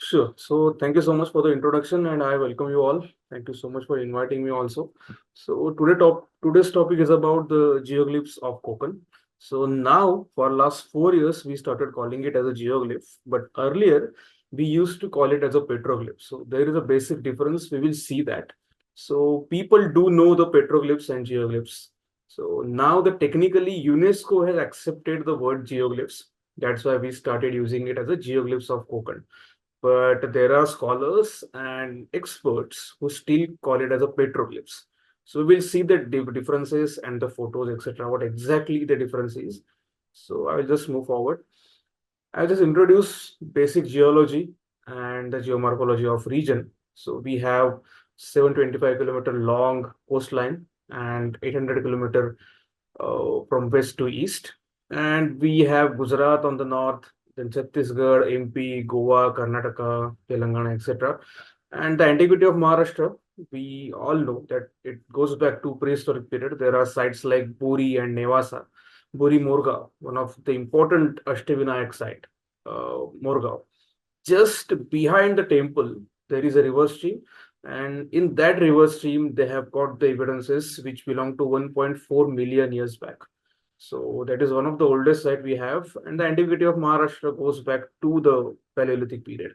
Sure. So thank you so much for the introduction, and I welcome you all. Thank you so much for inviting me also. So today's topic is about the geoglyphs of Konkan. So now for last 4 years we started calling it as a geoglyph, but earlier we used to call it as a petroglyph. So there is a basic difference. We will see that. So people do know the petroglyphs and geoglyphs. So now the technically UNESCO has accepted the word geoglyphs. That's why we started using it as a geoglyphs of Konkan, but there are scholars and experts who still call it as a petroglyphs. So we will see the differences and the photos, etc. What exactly the difference is. So I will just move forward. I'll just introduce basic geology and the geomorphology of region. So we have 725-kilometer long coastline and 800-kilometer from west to east. And we have Gujarat on the north, then Chhattisgarh, MP, Goa, Karnataka, Telangana, etc. And the antiquity of Maharashtra, we all know that it goes back to prehistoric period. There are sites like Buri and Nevasa. Buri Morgaon, one of the important Ashtavinayak site, Morgaon. Just behind the temple, there is a river stream, and in that river stream, they have got the evidences which belong to 1.4 million years back. So that is one of the oldest site we have, and the antiquity of Maharashtra goes back to the Paleolithic period.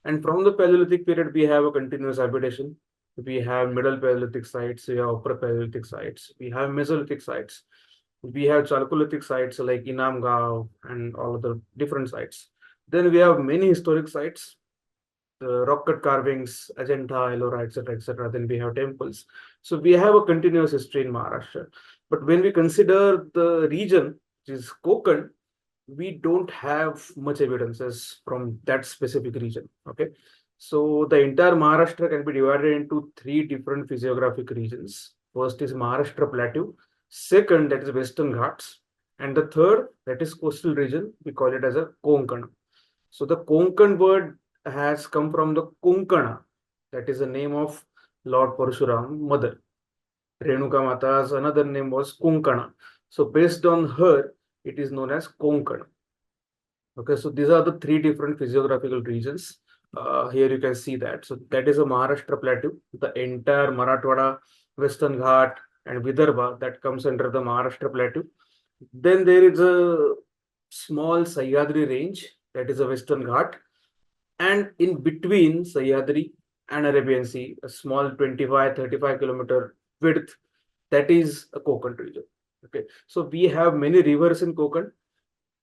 And from the Paleolithic period, we have a continuous habitation. We have Middle Paleolithic sites, we have Upper Paleolithic sites, we have Mesolithic sites, we have Chalcolithic sites like Inamgaon and all of the different sites. Then we have many historic sites, the rock cut carvings, Ajanta, Ellora, etc., etc. Then we have temples. So we have a continuous history in Maharashtra. But when we consider the region, which is Konkan, we don't have much evidences from that specific region. Okay. So the entire Maharashtra can be divided into three different physiographic regions. First is Maharashtra Plateau. Second, that is Western Ghats. And the third, that is coastal region. We call it as a Konkan. So the Konkan word has come from the Konkana. That is the name of Lord Parshuram, mother. Renuka Mata's another name was Konkana. So based on her, it is known as Konkan. Okay, so these are the three different physiographical regions. Here you can see that. So that is a Maharashtra plateau, the entire Marathwada, Western Ghat, and Vidarbha that comes under the Maharashtra plateau. Then there is a small Sahyadri range, that is a Western Ghat, and in between Sahyadri and Arabian Sea, a small 25-35 kilometer width, that is a Konkan region. Okay, so we have many rivers in Konkan,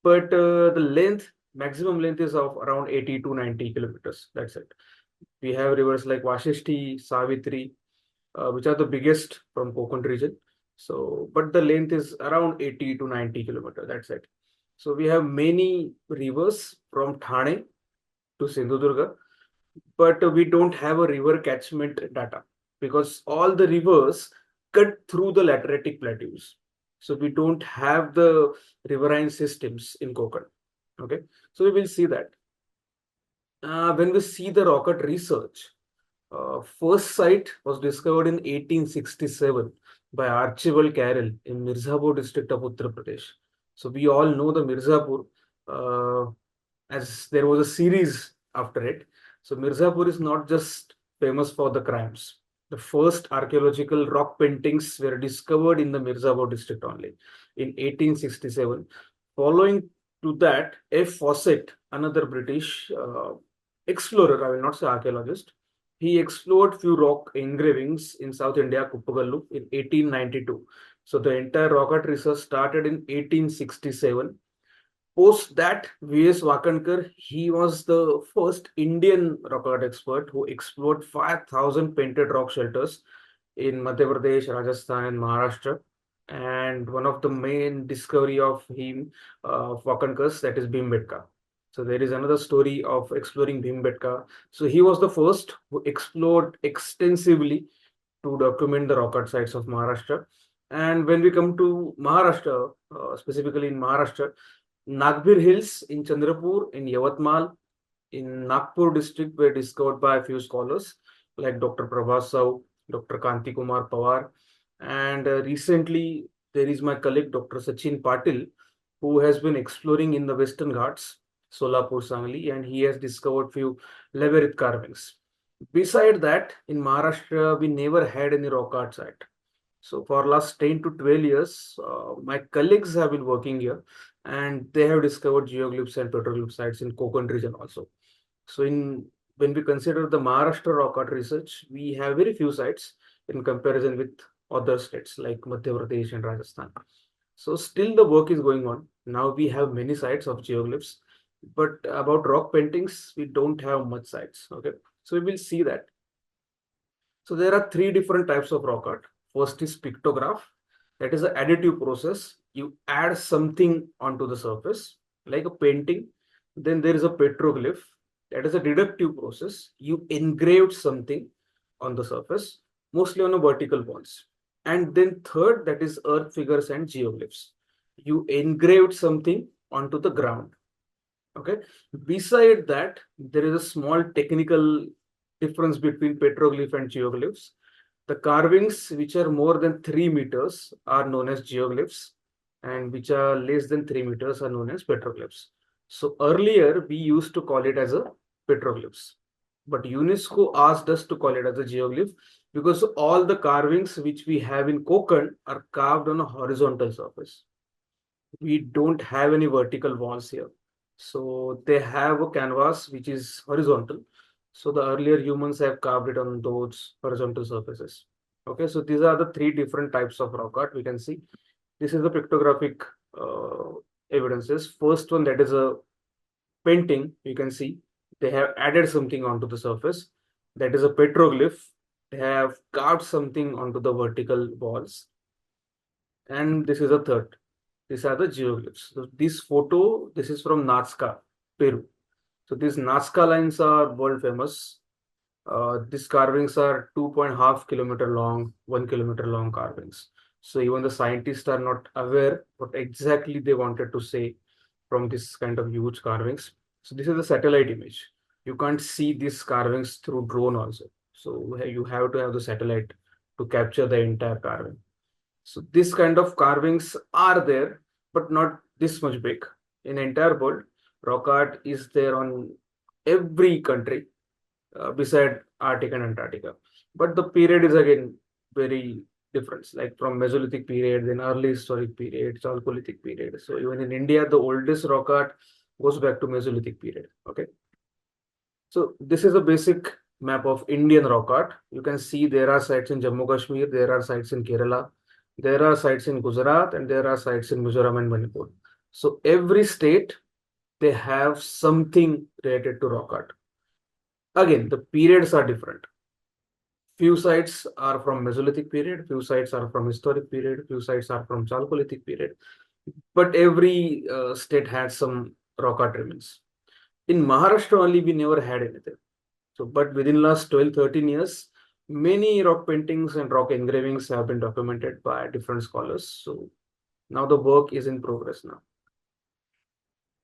but the length, maximum length is of around 80 to 90 kilometers. That's it. We have rivers like Vashishti, Savitri, which are the biggest from Konkan region. So, but the length is around 80 to 90 kilometers. That's it. So we have many rivers from Thane to Sindhudurga, but we don't have a river catchment data because all the rivers cut through the lateritic plateaus. So we don't have the riverine systems in Konkan. Okay, so we will see that. When we see the rocket research, first site was discovered in 1867 by Archibald Carroll in Mirzapur district of Uttar Pradesh. So we all know the Mirzapur, uh, as there was a series after it. So Mirzapur is not just famous for the crimes. The first archaeological rock paintings were discovered in the Mirzapur district only in 1867. Following to that, F. Fawcett, another British explorer, I will not say archaeologist, he explored few rock engravings in South India, Kuppagallu, in 1892. So the entire rock art research started in 1867. Post that, V.S. Wakankar, he was the first Indian rock art expert who explored 5,000 painted rock shelters in Madhya Pradesh, Rajasthan, and Maharashtra. And one of the main discovery of him, Wakankar's, that is Bhimbetka. So there is another story of exploring Bhimbetka. So he was the first who explored extensively to document the rock art sites of Maharashtra. And when we come to Maharashtra, specifically in Maharashtra, Nagbir Hills in Chandrapur, in Yavatmal, in Nagpur district were discovered by a few scholars like Dr. Prabhas Sahu, Dr. Kanti Kumar Pawar, and recently there is my colleague Dr. Sachin Patil, who has been exploring in the Western Ghats. Solapur, Sangli, and he has discovered few labyrinth carvings. Beside that, in Maharashtra, we never had any rock art site. So for last 10 to 12 years, my colleagues have been working here, and they have discovered geoglyphs and petroglyph sites in Konkan region also. So in when we consider the Maharashtra rock art research, we have very few sites in comparison with other states like Madhya Pradesh and Rajasthan. So still the work is going on. Now we have many sites of geoglyphs, but about rock paintings, we don't have much sites. Okay, so we will see that. So there are three different types of rock art. First is pictograph. That is an additive process. You add something onto the surface, like a painting. Then there is a petroglyph. That is a deductive process. You engrave something on the surface, mostly on a vertical bonds. And then third, that is earth figures and geoglyphs. You engraved something onto the ground. Okay. Beside that, there is a small technical difference between petroglyph and geoglyphs. The carvings which are more than 3 meters are known as geoglyphs, and which are less than 3 meters are known as petroglyphs. So earlier we used to call it as a petroglyphs, but UNESCO asked us to call it as a geoglyph because all the carvings which we have in Konkan are carved on a horizontal surface. We don't have any vertical walls here. So they have a canvas which is horizontal. So the earlier humans have carved it on those horizontal surfaces. Okay, so these are the three different types of rock art we can see. This is the pictographic evidences. First one, that is a painting. You can see they have added something onto the surface. That is a petroglyph. They have carved something onto the vertical walls. And this is a third. These are the geoglyphs. So this photo, this is from Nazca, Peru. So these Nazca lines are world famous. These carvings are 2.5 kilometer long, 1 kilometer long carvings. So even the scientists are not aware what exactly they wanted to say from this kind of huge carvings. So this is a satellite image. You can't see these carvings through drone also. So you have to have the satellite to capture the entire carving. So this kind of carvings are there, but not this much big. In entire world, rock art is there on every country beside Arctic and Antarctica. But the period is again very different, like from Mesolithic period, then early historic period, Chalcolithic period. So even in India, the oldest rock art goes back to Mesolithic period. Okay. So this is a basic map of Indian rock art. You can see there are sites in Jammu Kashmir, there are sites in Kerala, there are sites in Gujarat, and there are sites in Mizoram and Manipur. So every state, they have something related to rock art. Again, the periods are different. Few sites are from Mesolithic period, few sites are from historic period, few sites are from Chalcolithic period. But every state had some rock art remains. In Maharashtra only, we never had anything. So, but within last 12, 13 years, many rock paintings and rock engravings have been documented by different scholars. So now the work is in progress now.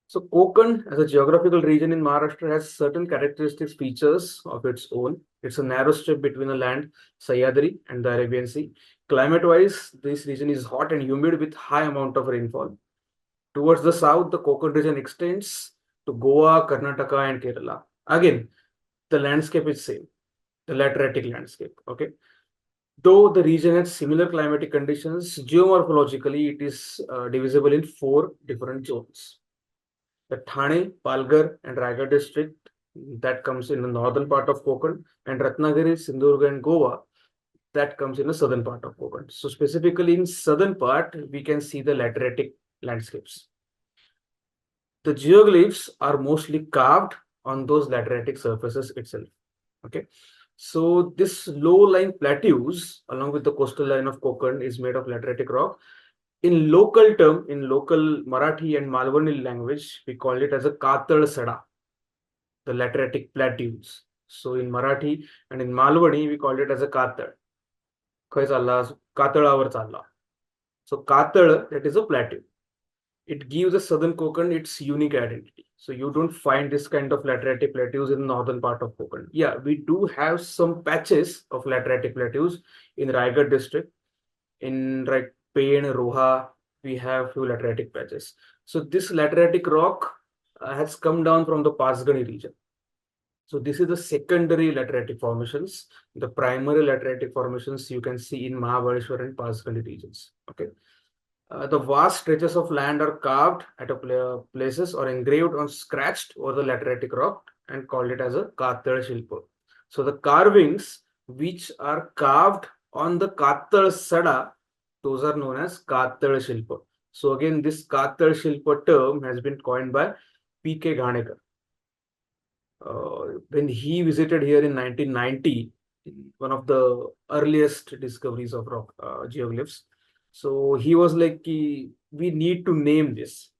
So Konkan as a geographical region in Maharashtra has certain characteristics features of its own. It's a narrow strip between the land, Sahyadri and the Arabian Sea. Climate-wise, this region is hot and humid with high amount of rainfall. Towards the south, the Konkan region extends to Goa, Karnataka and Kerala. Again, the landscape is same, the lateritic landscape. Okay. Though the region has similar climatic conditions, geomorphologically, it is divisible in four different zones. The Thane, Palghar, and Raigad district that comes in the northern part of Konkan, and Ratnagiri, Sindhurga, and Goa that comes in the southern part of Konkan. So specifically in southern part, we can see the lateritic landscapes. The geoglyphs are mostly carved on those lateritic surfaces itself. Okay. So this low-lying plateaus along with the coastal line of Konkan is made of lateritic rock. In local term, in local Marathi and Malwani language, we call it as a Katal Sada, the lateritic plateaus. So in Marathi and in Malwani, we call it as a Katal. खय चालला कातळावर चालला. So Katal, that is a plateau. It gives the southern Konkan its unique identity. So you don't find this kind of lateritic plateaus in the northern part of Konkan. Yeah, we do have some patches of lateritic plateaus in Raigad district. In like Pen, Roha, we have few lateritic patches. So this lateritic rock has come down from the Pasgani region. So this is the secondary lateritic formations. The primary lateritic formations you can see in Mahabaleshwar and Pasgani regions. Okay. The vast stretches of land are carved at places or engraved or scratched over the lateritic rock and called it as a Katal Shilpa. So the carvings which are carved on the Katal Sada, those are known as Katal Shilpa. So again, this Katal Shilpa term has been coined by P.K. Ghanekar. When he visited here in 1990, one of the earliest discoveries of rock geoglyphs. So he was like कि we need to name this.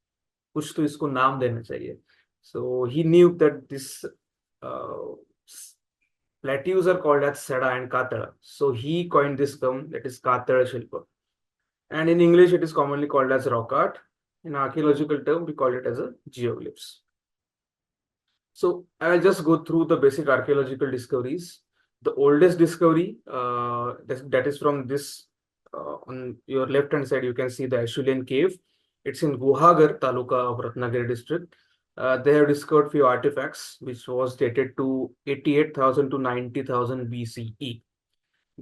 कुछ तो इसको नाम देना चाहिए. So he knew that this uh, plateaus are called as Seda and Katara. So he coined this term, that is Katara Shilpa. And in English it is commonly called as rock art. In archaeological term we call it as a geoglyphs. So I'll just go through the basic archaeological discoveries. The oldest discovery that is from this on your left hand side, you can see the Acheulean cave. It's in Guhagar Taluka of Ratnagiri district. They have discovered few artifacts which was dated to 88,000 to 90,000 BCE.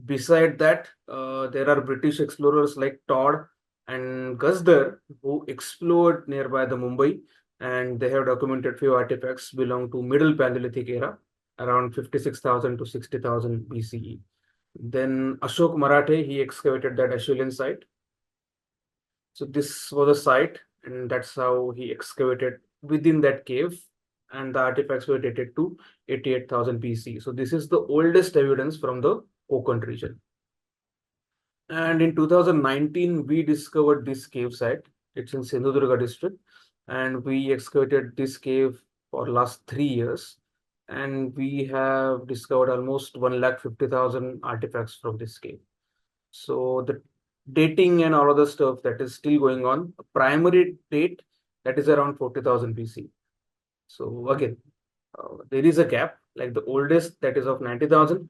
Beside that, there are British explorers like Todd and Gusdar who explored nearby the Mumbai, and they have documented few artifacts belong to Middle Paleolithic era, around 56,000 to 60,000 BCE. Then Ashok Marathe, he excavated that Acheulean site. So this was a site, and that's how he excavated within that cave, and the artifacts were dated to 88,000 BC. So this is the oldest evidence from the Konkan region. And in 2019, we discovered this cave site. It's in Sindhudurga district, and we excavated this cave for last 3 years. And we have discovered almost 150,000 artifacts from this cave. So the dating and all other stuff that is still going on. A primary date that is around 40,000 BC. So again, there is a gap, like the oldest that is of 90,000.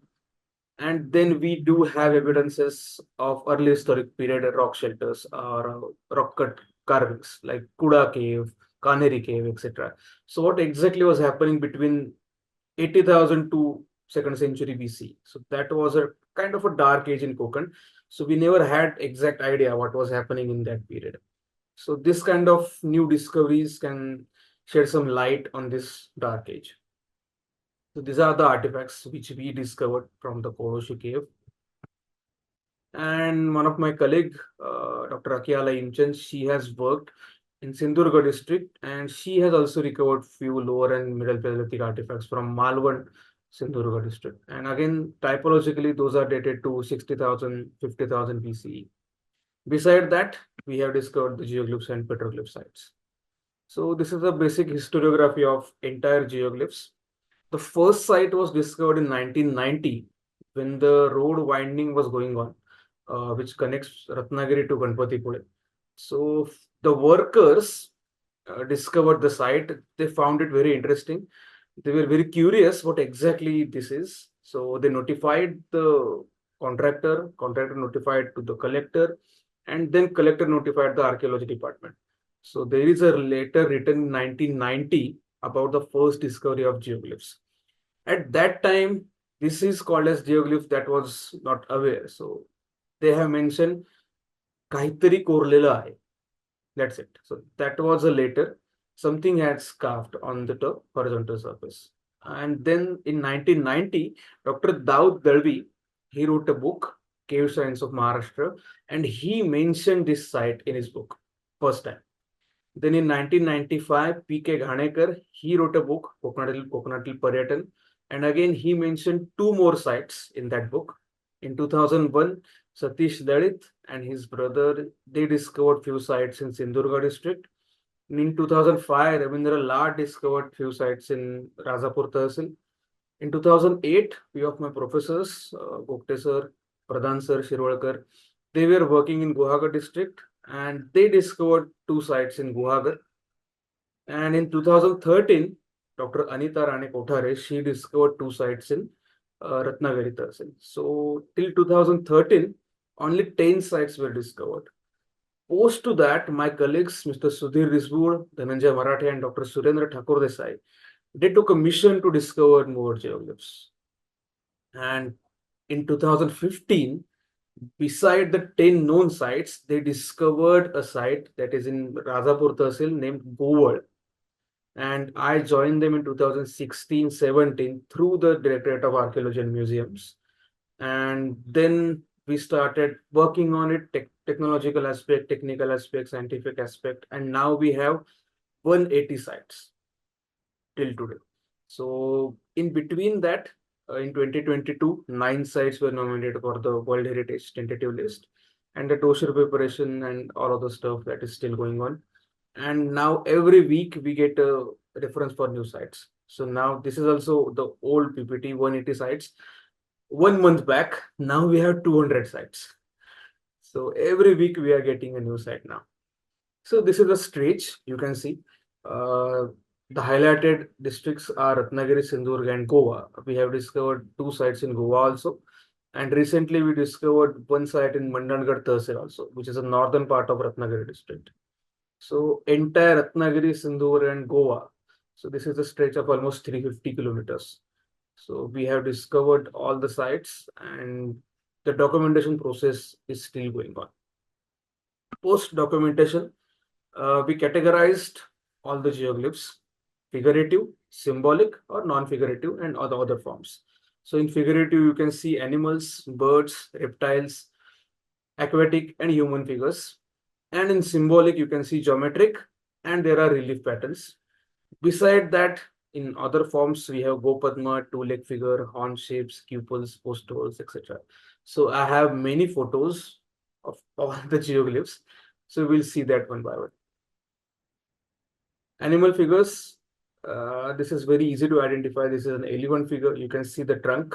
And then we do have evidences of early historic period rock shelters or rock cut carvings like Kuda cave, Kaneri cave, etc. So what exactly was happening between 80,000 to 2nd century BC? So that was a kind of a dark age in Konkan. So we never had exact idea what was happening in that period. So this kind of new discoveries can shed some light on this dark age. So these are the artifacts which we discovered from the Koroshi cave. And one of my colleague, Dr. Akiala Imchan, she has worked in Sindhurga district, and she has also recovered few lower and middle Paleolithic artifacts from Malvan, Sindhurga district. And again, typologically, those are dated to 60,000, 50,000 BCE. Beside that, we have discovered the geoglyphs and petroglyph sites. So this is a basic historiography of entire geoglyphs. The first site was discovered in 1990 when the road winding was going on, which connects Ratnagiri to Ganpatipule. So the workers discovered the site. They found it very interesting. They were very curious what exactly this is. So they notified the contractor notified to the collector, and then collector notified the archaeology department. So there is a letter written in 1990 about the first discovery of geoglyphs. At that time, this is called as geoglyph that was not aware. So they have mentioned kaitari korlela hai. That's it. So that was a letter. Something had carved on the top horizontal surface. And then in 1990, Dr. Daud Dalvi, he wrote a book, Cave Science of Maharashtra, and he mentioned this site in his book first time. Then in 1995, P.K. Ghanekar, he wrote a book, Kokanatil Paryatan, and again he mentioned two more sites in that book. In 2001, Satish Dalit and his brother, they discovered few sites in Sindhurga district. In 2005, Ravindra Lad discovered few sites in Rajapur Tahsil. In 2008, few of my professors, Gokte sir, Pradhan sir, Shirvalkar, they were working in Guhagar district, and they discovered two sites in Guhagar. And in 2013, Dr. Anita Rane Kothare, she discovered two sites in Ratnagiri Tahsil. So till 2013, only 10 sites were discovered. Post to that, my colleagues, Mr. Sudhir Risbur, Dhananjay Marathe, and Dr. Surendra Thakur Desai, they took a mission to discover more geoglyphs. And in 2015, beside the 10 known sites, they discovered a site that is in Rajapur Tahsil named Gowal. And I joined them in 2016-17 through the Directorate of Archaeology and Museums. And then we started working on it, technological aspect, technical aspect, scientific aspect, and now we have 180 sites till today. So in between that, in 2022, 9 sites were nominated for the World Heritage tentative list, and the dossier preparation and all of the stuff that is still going on. And now every week we get a reference for new sites. So now this is also the old PPT 180 sites. 1 month back, now we have 200 sites. So every week we are getting a new site now. So this is a stretch, you can see. The highlighted districts are Ratnagiri, Sindhurga, and Goa. We have discovered 2 sites in Goa also. And recently we discovered 1 site in Mandangarh Tahsil also, which is a northern part of Ratnagiri district. So entire Ratnagiri, Sindhurga, and Goa. So this is a stretch of almost 350 kilometers. So we have discovered all the sites and the documentation process is still going on. Post documentation, we categorized all the geoglyphs, figurative, symbolic, or non-figurative, and other forms. So in figurative, you can see animals, birds, reptiles, aquatic, and human figures. And in symbolic, you can see geometric, and there are relief patterns. Beside that, in other forms, we have Gopadma, two-leg figure, horn shapes, cupels, post holes, etc. So I have many photos of all the geoglyphs. So we'll see that one by one. Animal figures, this is very easy to identify. This is an elephant figure. You can see the trunk,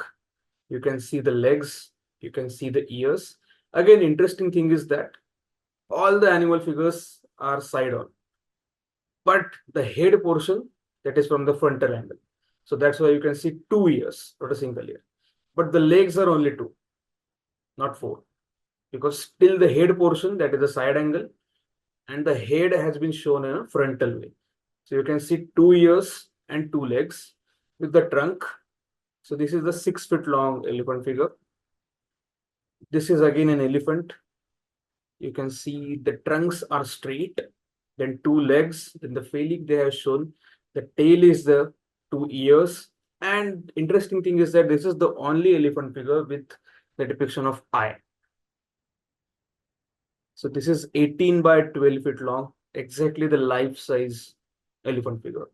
you can see the legs, you can see the ears. Again, interesting thing is that all the animal figures are side on, but the head portion that is from the frontal angle. So that's why you can see 2 ears, not a single ear. But the legs are only 2, not 4, because still the head portion, that is the side angle, and the head has been shown in a frontal way. So you can see 2 ears and 2 legs with the trunk. So this is the 6 feet long elephant figure. This is again an elephant. You can see the trunks are straight, then 2 legs, then the phalanx they have shown. The tail is the 2 ears. And interesting thing is that this is the only elephant figure with the depiction of eye. So this is 18 by 12 feet long, exactly the life size elephant figure.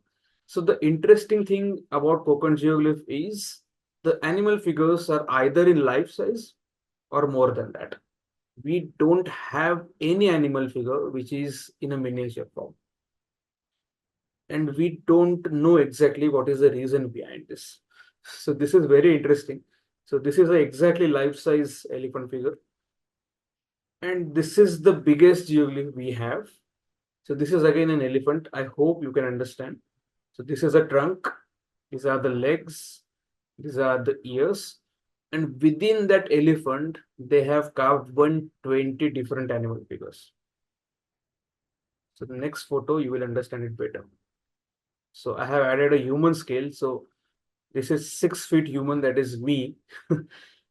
So the interesting thing about Konkan geoglyph is the animal figures are either in life size or more than that. We don't have any animal figure which is in a miniature form. And we don't know exactly what is the reason behind this. So this is very interesting. So this is an exactly life size elephant figure. And this is the biggest geoglyph we have. So this is again an elephant. I hope you can understand. So this is a trunk. These are the legs. These are the ears. And within that elephant, they have carved 120 different animal figures. So the next photo, you will understand it better. So I have added a human scale. So this is 6 feet human, that is me.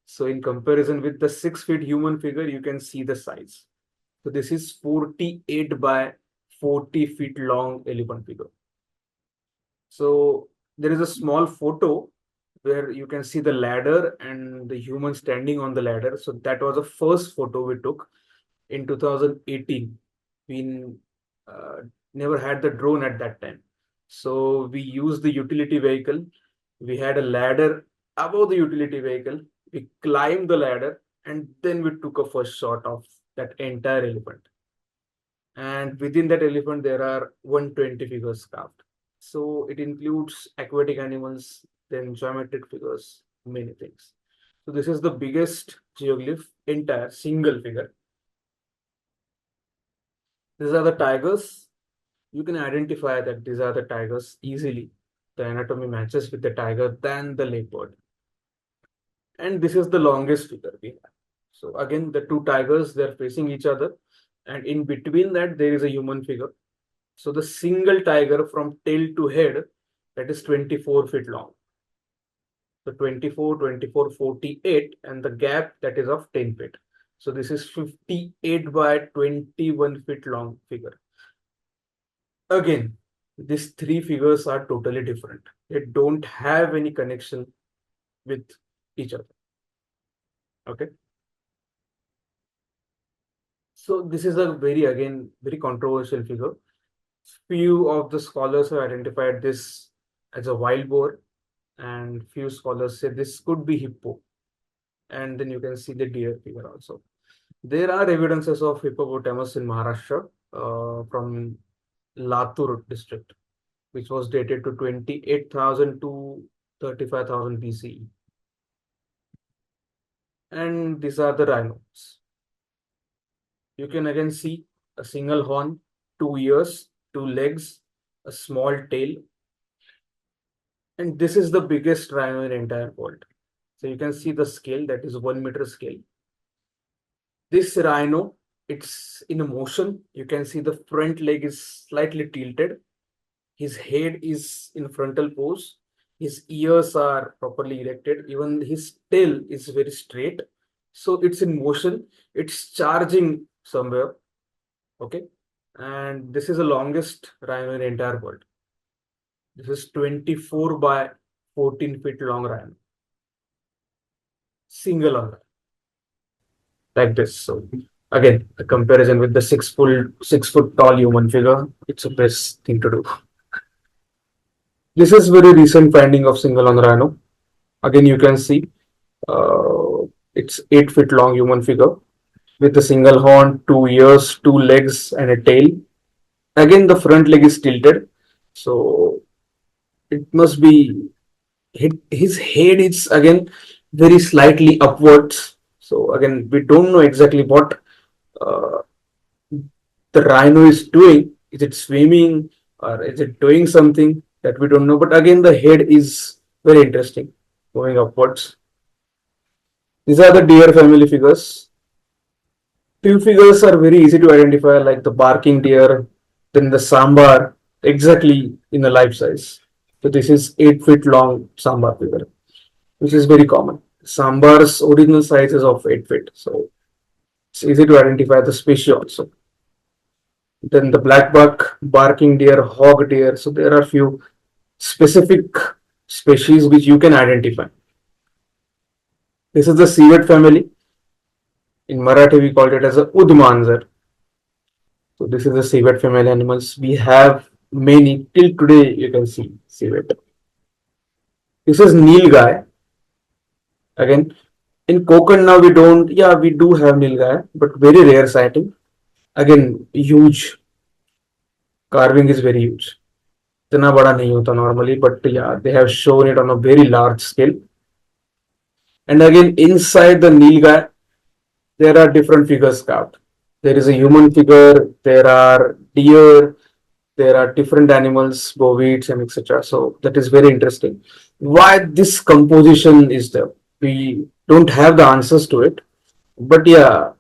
So in comparison with the 6 feet human figure, you can see the size. So this is 48 by 40 feet long elephant figure. So there is a small photo where you can see the ladder and the human standing on the ladder. So that was the first photo we took in 2018. We never had the drone at that time. So we used the utility vehicle. We had a ladder above the utility vehicle. We climbed the ladder and then we took a first shot of that entire elephant. And within that elephant, there are 120 figures carved. So it includes aquatic animals, then geometric figures, many things. So this is the biggest geoglyph, entire single figure. These are the tigers. You can identify that these are the tigers easily. The anatomy matches with the tiger than the leopard. And this is the longest figure we have. So again, the two tigers, they're facing each other. and in between that there is a human figure. So the single tiger from tail to head, that is 24 feet long. So 24, 24, 48, and the gap that is of 10 feet. So this is 58 by 21 feet long figure. Again, these three figures are totally different. They don't have any connection with each other. Okay. So this is a very controversial figure. Few of the scholars have identified this as a wild boar, and few scholars say this could be hippo. And then you can see the deer figure also. There are evidences of hippopotamus in Maharashtra from Latur district, which was dated to 28,000 to 35,000 BCE. And these are the rhinos. You can again see a single horn, 2 ears, 2 legs, a small tail. And this is the biggest rhino in entire world. So you can see the scale, that is 1 meter scale. This rhino, it's in a motion. You can see the front leg is slightly tilted. His head is in frontal pose. His ears are properly erected. Even his tail is very straight. So it's in motion. It's charging somewhere. Okay. And this is the longest rhino in the entire world. This is 24 by 14 feet long rhino. Single on like this. So again, a comparison with the 6 foot tall human figure, it's the best thing to do. This is very recent finding of single on rhino. Again, you can see it's 8 feet long human figure with a single horn, 2 ears, 2 legs, and a tail. Again, the front leg is tilted, so it must be his head is again very slightly upwards. So again, we don't know exactly what uh, the rhino is doing. Is it swimming or is it doing something that we don't know? But again, the head is very interesting, going upwards. These are the deer family figures. Few figures are very easy to identify, like the barking deer, then the sambar, exactly in a life size. So this is 8 feet long sambar figure, which is very common. Sambar's original size is of 8 feet, so it's easy to identify the species also. Then the black buck, barking deer, hog deer. So there are few specific species which you can identify. This is the civet family. In Marathi, we called it as a udmanzar. So this is the civet family animals. We have many till today. You can see civet. This is nilgai. Again, in Konkan now we don't. Yeah, we do have nilgai, but very rare sighting. Again, huge. Carving is very huge. इतना बड़ा नहीं होता normally, but yeah, they have shown it on a very large scale. And again, inside the nilgai, there are different figures carved. There is a human figure, there are deer, there are different animals, bovids, and etc. So that is very interesting. Why this composition is there? We don't have the answers to it, but yeah,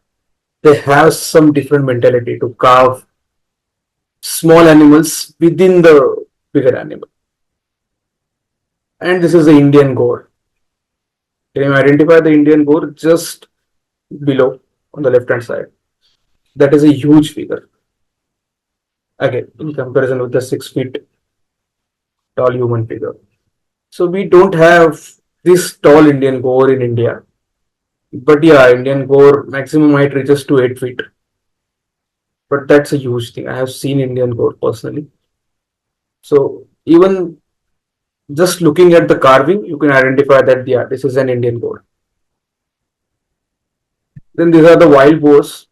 they have some different mentality to carve small animals within the bigger animal. And this is the Indian gore. Can you identify the Indian gore just below on the left hand side? That is a huge figure. Again, in comparison with the 6 feet tall human figure. So we don't have this tall Indian gore in India. But yeah, Indian gore maximum height reaches to 8 feet. But that's a huge thing. I have seen Indian gore personally. So even just looking at the carving, you can identify that yeah, this is an Indian gore. Then these are the wild boars,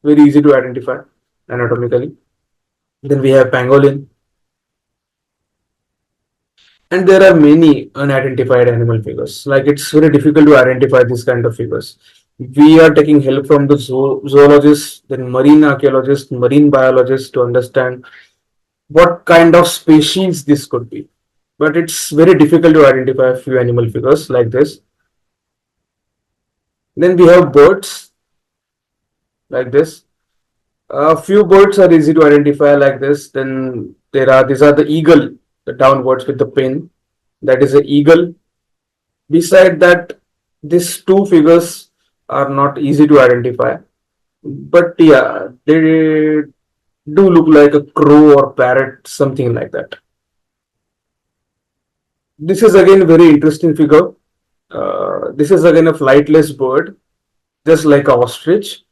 very easy to identify anatomically. Then we have pangolin. And there are many unidentified animal figures. Like it's very difficult to identify these kind of figures. We are taking help from the zoologists, then marine archaeologists, marine biologists to understand what kind of species this could be. But it's very difficult to identify a few animal figures like this. Then we have birds like this. A few birds are easy to identify like this. Then these are the eagle, the downwards with the pin. That is an eagle. Beside that, these two figures are not easy to identify. But yeah, they do look like a crow or parrot, something like that. This is again very interesting figure. This is again a flightless bird, just like a ostrich,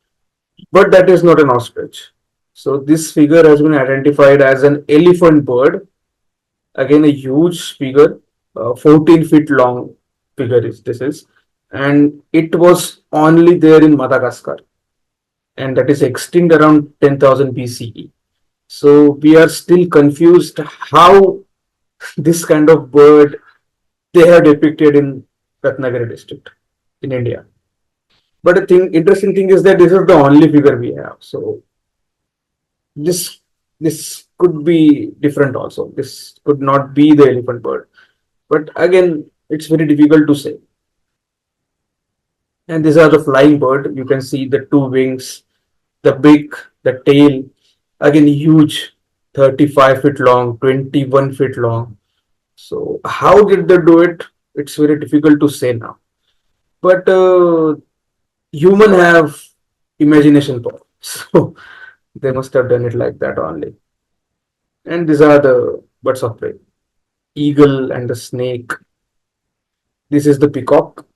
but that is not an ostrich. So this figure has been identified as an elephant bird. Again, a huge figure, 14 feet long figure is this is, and it was only there in Madagascar, and that is extinct around 10,000 BCE. So we are still confused how this kind of bird they have depicted in Ratnagiri district in India. But the interesting thing is that this is the only figure we have. So this this could be different also. This could not be the elephant bird. But again, it's very difficult to say. And these are the flying bird. You can see the two wings, the beak, the tail. Again, huge, 35 feet long, 21 feet long. So how did they do it? It's very difficult to say now. But human have imagination power. So they must have done it like that only. And these are the birds of prey, eagle and the snake. This is the peacock.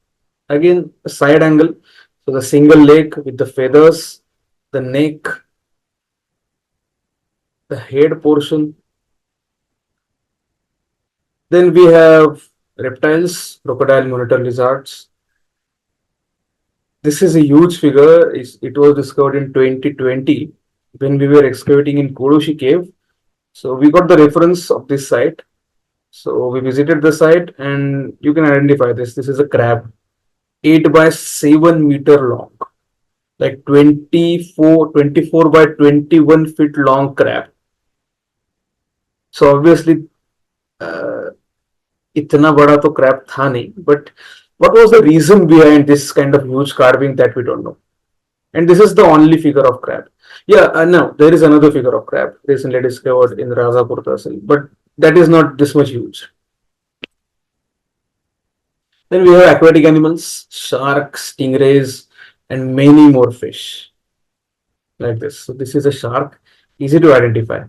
Again, a side angle. So the single leg with the feathers, the neck, the head portion. Then we have reptiles, crocodile, monitor lizards. This is a huge figure. It was discovered in 2020 when we were excavating in Kodoshi cave. So we got the reference of this site. So we visited the site and you can identify this. This is a crab, 8 by 7 meter long, like 24 by 21 feet long crab. So obviously, इतना बड़ा तो crab था नहीं, but what was the reason behind this kind of huge carving that we don't know. And this is the only figure of crab. Yeah, no, there is another figure of crab recently discovered in Rajapur Tehsil, but that is not this much huge. Then we have aquatic animals, sharks, stingrays, and many more fish like this. So this is a shark, easy to identify.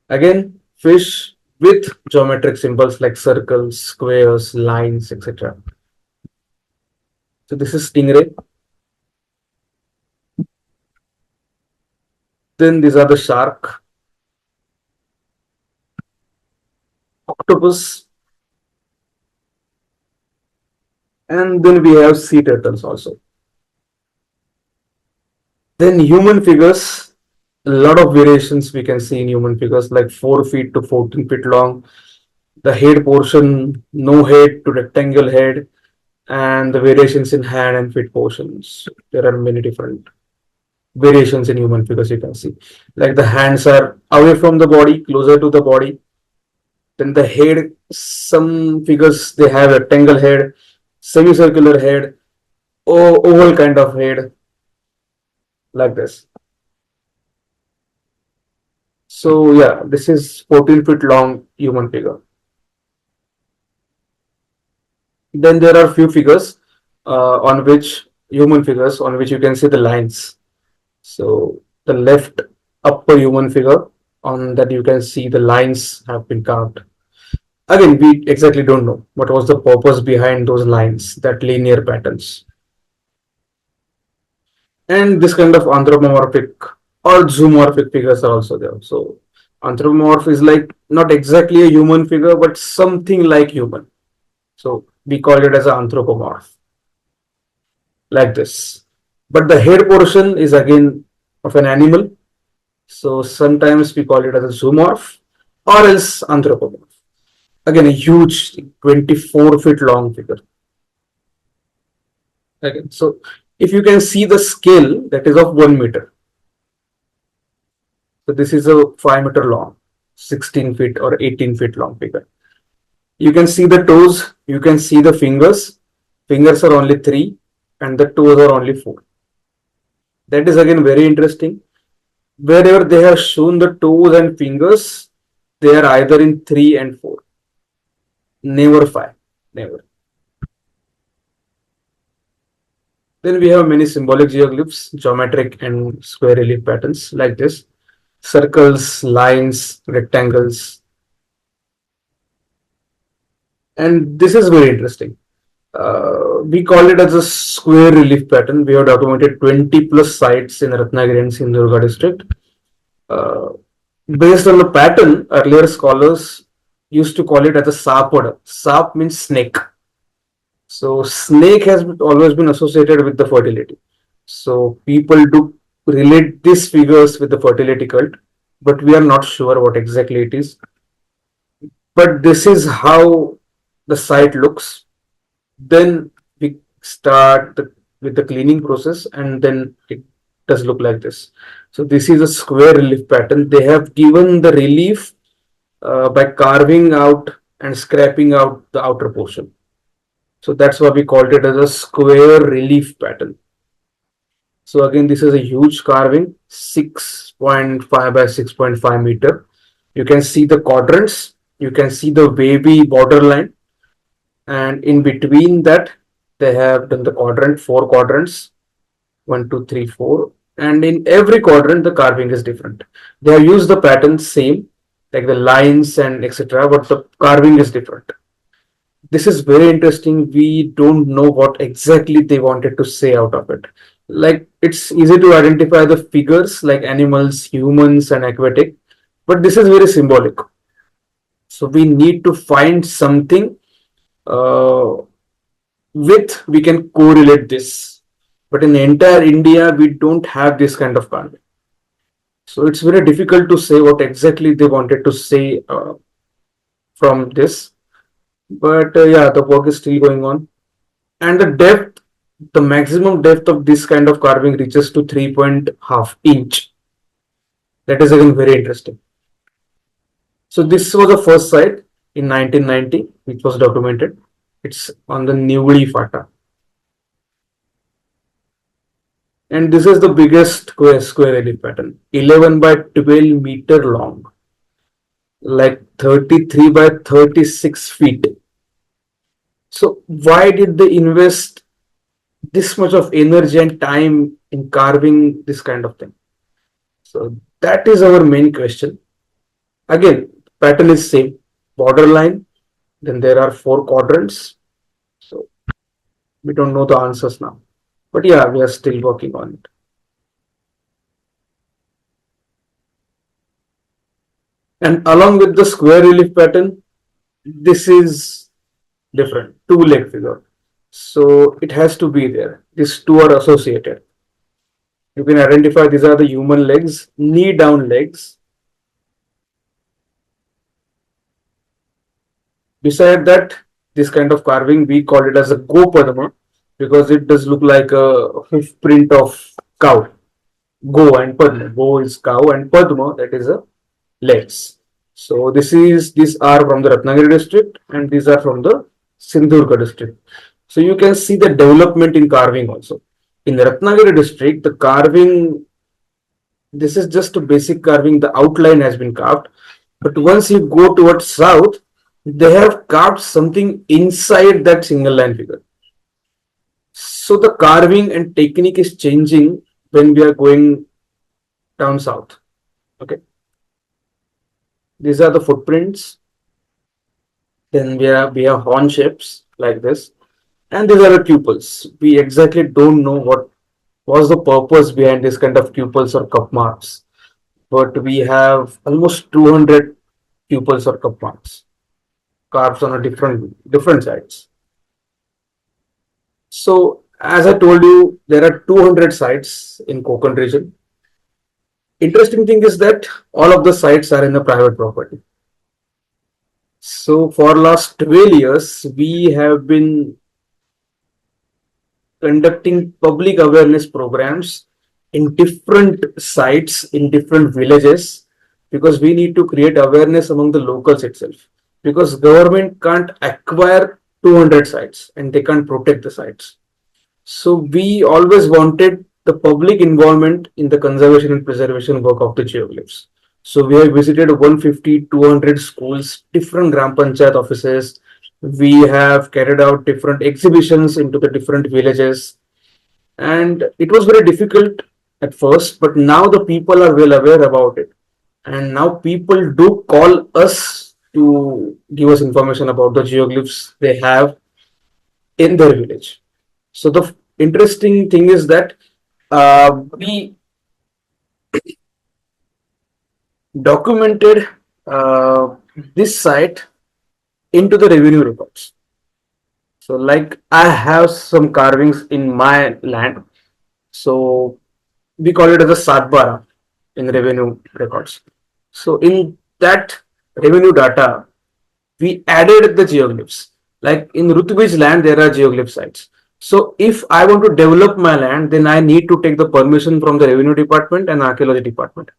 Again, fish with geometric symbols like circles, squares, lines, etc. So this is stingray. Then these are the shark, octopus, and then we have sea turtles also. Then human figures, a lot of variations we can see in human figures like 4 feet to 14 feet long, the head portion, no head to rectangle head, and the variations in hand and feet portions. There are many different variations in human figures you can see. Like the hands are away from the body, closer to the body. Then the head, some figures they have a rectangle head, semicircular head, or oval kind of head, like this. So yeah, this is 14 feet long human figure. Then there are few figures on which human figures on which you can see the lines. So the left upper human figure on that you can see the lines have been carved. Again, we exactly don't know what was the purpose behind those lines, that linear patterns. And this kind of anthropomorphic or zoomorphic figures are also there. So anthropomorph is like not exactly a human figure, but something like human. So we call it as an anthropomorph, like this. But the head portion is again of an animal. So sometimes we call it as a zoomorph or else anthropomorph. Again, a huge 24 feet long figure. Again, so if you can see the scale, that is of 1 meter. So this is a 5 meter long, 16 feet or 18 feet long figure. You can see the toes, you can see the fingers. Fingers are only 3, and the toes are only 4. That is again very interesting. Wherever they have shown the toes and fingers, they are either in 3 and 4, never 5, never. Then we have many symbolic geoglyphs, geometric and square relief patterns like this: circles, lines, rectangles. And this is very interesting. We call it as a square relief pattern. We have documented 20 plus sites in Ratnagiri and Sindhudurga district. Uh, Based on the pattern, earlier scholars used to call it as a sapada. Sap means snake. So snake has always been associated with the fertility. So people do relate these figures with the fertility cult, but we are not sure what exactly it is. But this is how the site looks. Then we start with the cleaning process, and then it does look like this. So this is a square relief pattern. They have given the relief by carving out and scraping out the outer portion. So that's why we called it as a square relief pattern. So again, this is a huge carving, 6.5 by 6.5 meter. You can see the quadrants, you can see the wavy borderline, and in between that, they have done the quadrant, 4 quadrants, 1, 2, 3, 4, and in every quadrant, the carving is different. They have used the pattern same, like the lines and etc., but the carving is different. This is very interesting. We don't know what exactly they wanted to say out of it. Like, it's easy to identify the figures like animals, humans, and aquatic, but this is very symbolic. So we need to find something with we can correlate this. But in the entire India, we don't have this kind of carving. So it's very difficult to say what exactly they wanted to say from this. But yeah, the work is still going on. And the depth, the maximum depth of this kind of carving reaches to 3.5 inch. That is again very interesting. So this was the first site in 1990, which was documented. It's on the Newly Fata. And this is the biggest square relief pattern, 11 by 12 meter long, like 33 by 36 feet. So why did they invest this much of energy and time in carving this kind of thing? So that is our main question. Again, pattern is same, borderline, then there are 4 quadrants. So we don't know the answers now. But yeah, we are still working on it. And along with the square relief pattern, this is different, 2-leg figure. So it has to be there. These two are associated. You can identify these are the human legs, knee down legs. Beside that, this kind of carving, we call it as a Go Padma because it does look like a hoof print of cow. Go and Padma. Go is cow and Padma, that is a legs. So these are from the Ratnagiri district and these are from the Sindhudurga district. So you can see the development in carving also. In the Ratnagiri district, the carving, this is just a basic carving, the outline has been carved. But once you go towards south, they have carved something inside that single line figure. So the carving and technique is changing when we are going down south. Okay. These are the footprints. Then we have horn shapes like this. And these are the pupils. We exactly don't know what was the purpose behind this kind of pupils or cup marks. But we have almost 200 pupils or cup marks carved on a different sides. So as I told you, there are 200 sites in Konkan region. Interesting thing is that all of the sites are in the private property. So for last 12 years, we have been conducting public awareness programs in different sites, in different villages, because we need to create awareness among the locals itself. Because government can't acquire 200 sites and they can't protect the sites. So we always wanted the public involvement in the conservation and preservation work of the geoglyphs. So we have visited 150, 200 schools, different Gram Panchayat offices. We have carried out different exhibitions into the different villages. And it was very difficult at first, but now the people are well aware about it. And now people do call us to give us information about the geoglyphs they have in their village. So the interesting thing is that we documented this site into the revenue records. So, like I have some carvings in my land. So we call it as a Satbara in revenue records. So in that revenue data, we added the geoglyphs. Like in Rutwij's land, there are geoglyph sites. So if I want to develop my land, then I need to take the permission from the revenue department and archaeology department.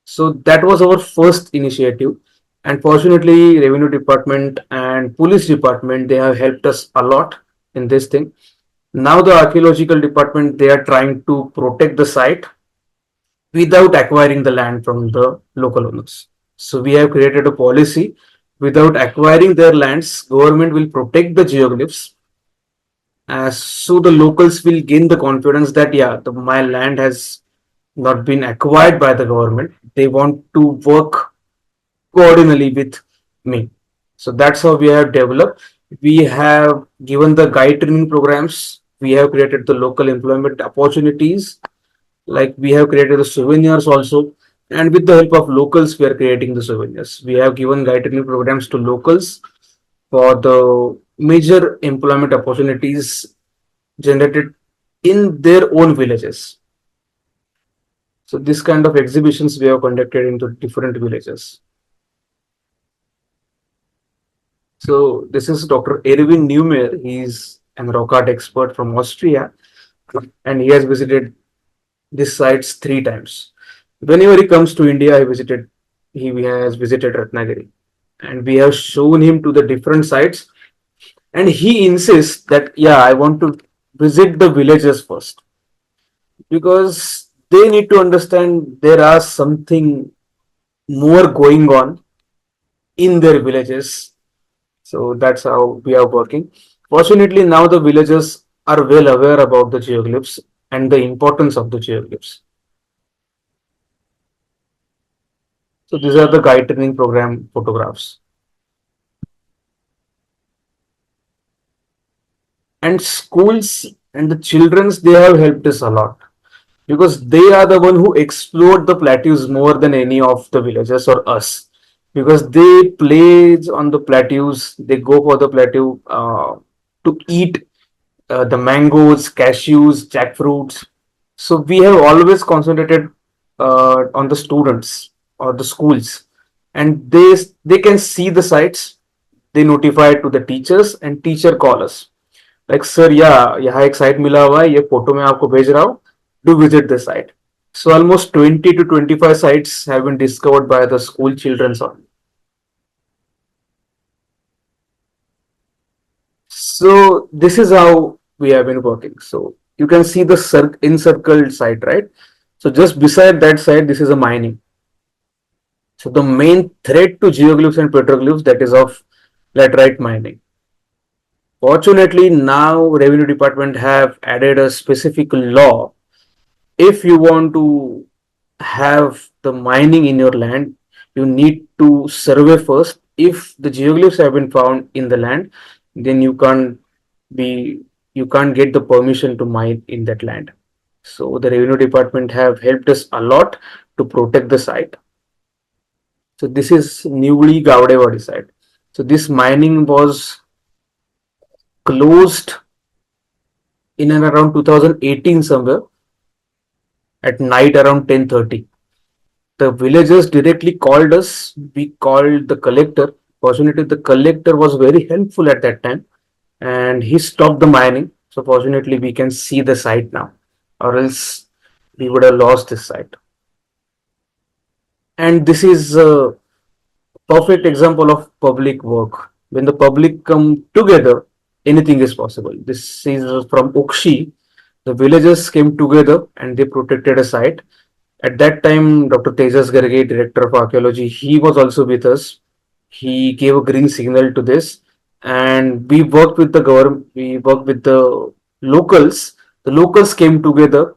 So that was our first initiative. And fortunately, revenue department and police department, they have helped us a lot in this thing. Now the archaeological department, they are trying to protect the site without acquiring the land from the local owners. So we have created a policy without acquiring their lands, government will protect the geoglyphs so the locals will gain the confidence that yeah, my land has not been acquired by the government. They want to work coordinately with me. So that's how we have developed. We have given the guide training programs. We have created the local employment opportunities. Like we have created the souvenirs also. And with the help of locals, we are creating the souvenirs. We have given guide training programs to locals for the major employment opportunities generated in their own villages. So this kind of exhibitions we have conducted into different villages. So this is Dr. Erwin Neumeyer. He's an rock art expert from Austria, and he has visited these sites 3 times. Whenever he comes to India, he has visited Ratnagiri, and we have shown him to the different sites, and he insists that yeah, I want to visit the villages first because they need to understand there are something more going on in their villages. So that's how we are working. Fortunately, now the villagers are well aware about the geoglyphs and the importance of the geoglyphs. So these are the guide training program photographs. And schools and the childrens, they have helped us a lot because they are the one who explored the plateaus more than any of the villagers or us because they play on the plateaus, they go for the plateau to eat the mangoes, cashews, jackfruits. So we have always concentrated on the students or the schools, and they can see the sites. They notify to the teachers, and teacher call us like, sir, yeah, यहाँ एक site मिला हुआ है, ये photo मैं आपको भेज रहा हूँ. Do visit the site. So almost 20 to 25 sites have been discovered by the school children only. So this is how we have been working. So you can see the encircled site, right? So just beside that site, this is a mining. So the main threat to geoglyphs and petroglyphs, that is of laterite mining. Fortunately, now revenue department have added a specific law. If you want to have the mining in your land, you need to survey first. If the geoglyphs have been found in the land, then be you can't get the permission to mine in that land. So the revenue department have helped us a lot to protect the site. So this is newly Gaudewadi site. So this mining was closed in and around 2018 somewhere at night around 10:30. The villagers directly called us. We called the collector. Fortunately, the collector was very helpful at that time and he stopped the mining. So fortunately, we can see the site now, or else we would have lost this site. And this is a perfect example of public work. When the public come together, anything is possible. This is from Ukshi. The villagers came together and they protected a site. At that time, Dr. Tejas Garge, Director of Archaeology, he was also with us. He gave a green signal to this, and we worked with the government. We worked with the locals. The locals came together.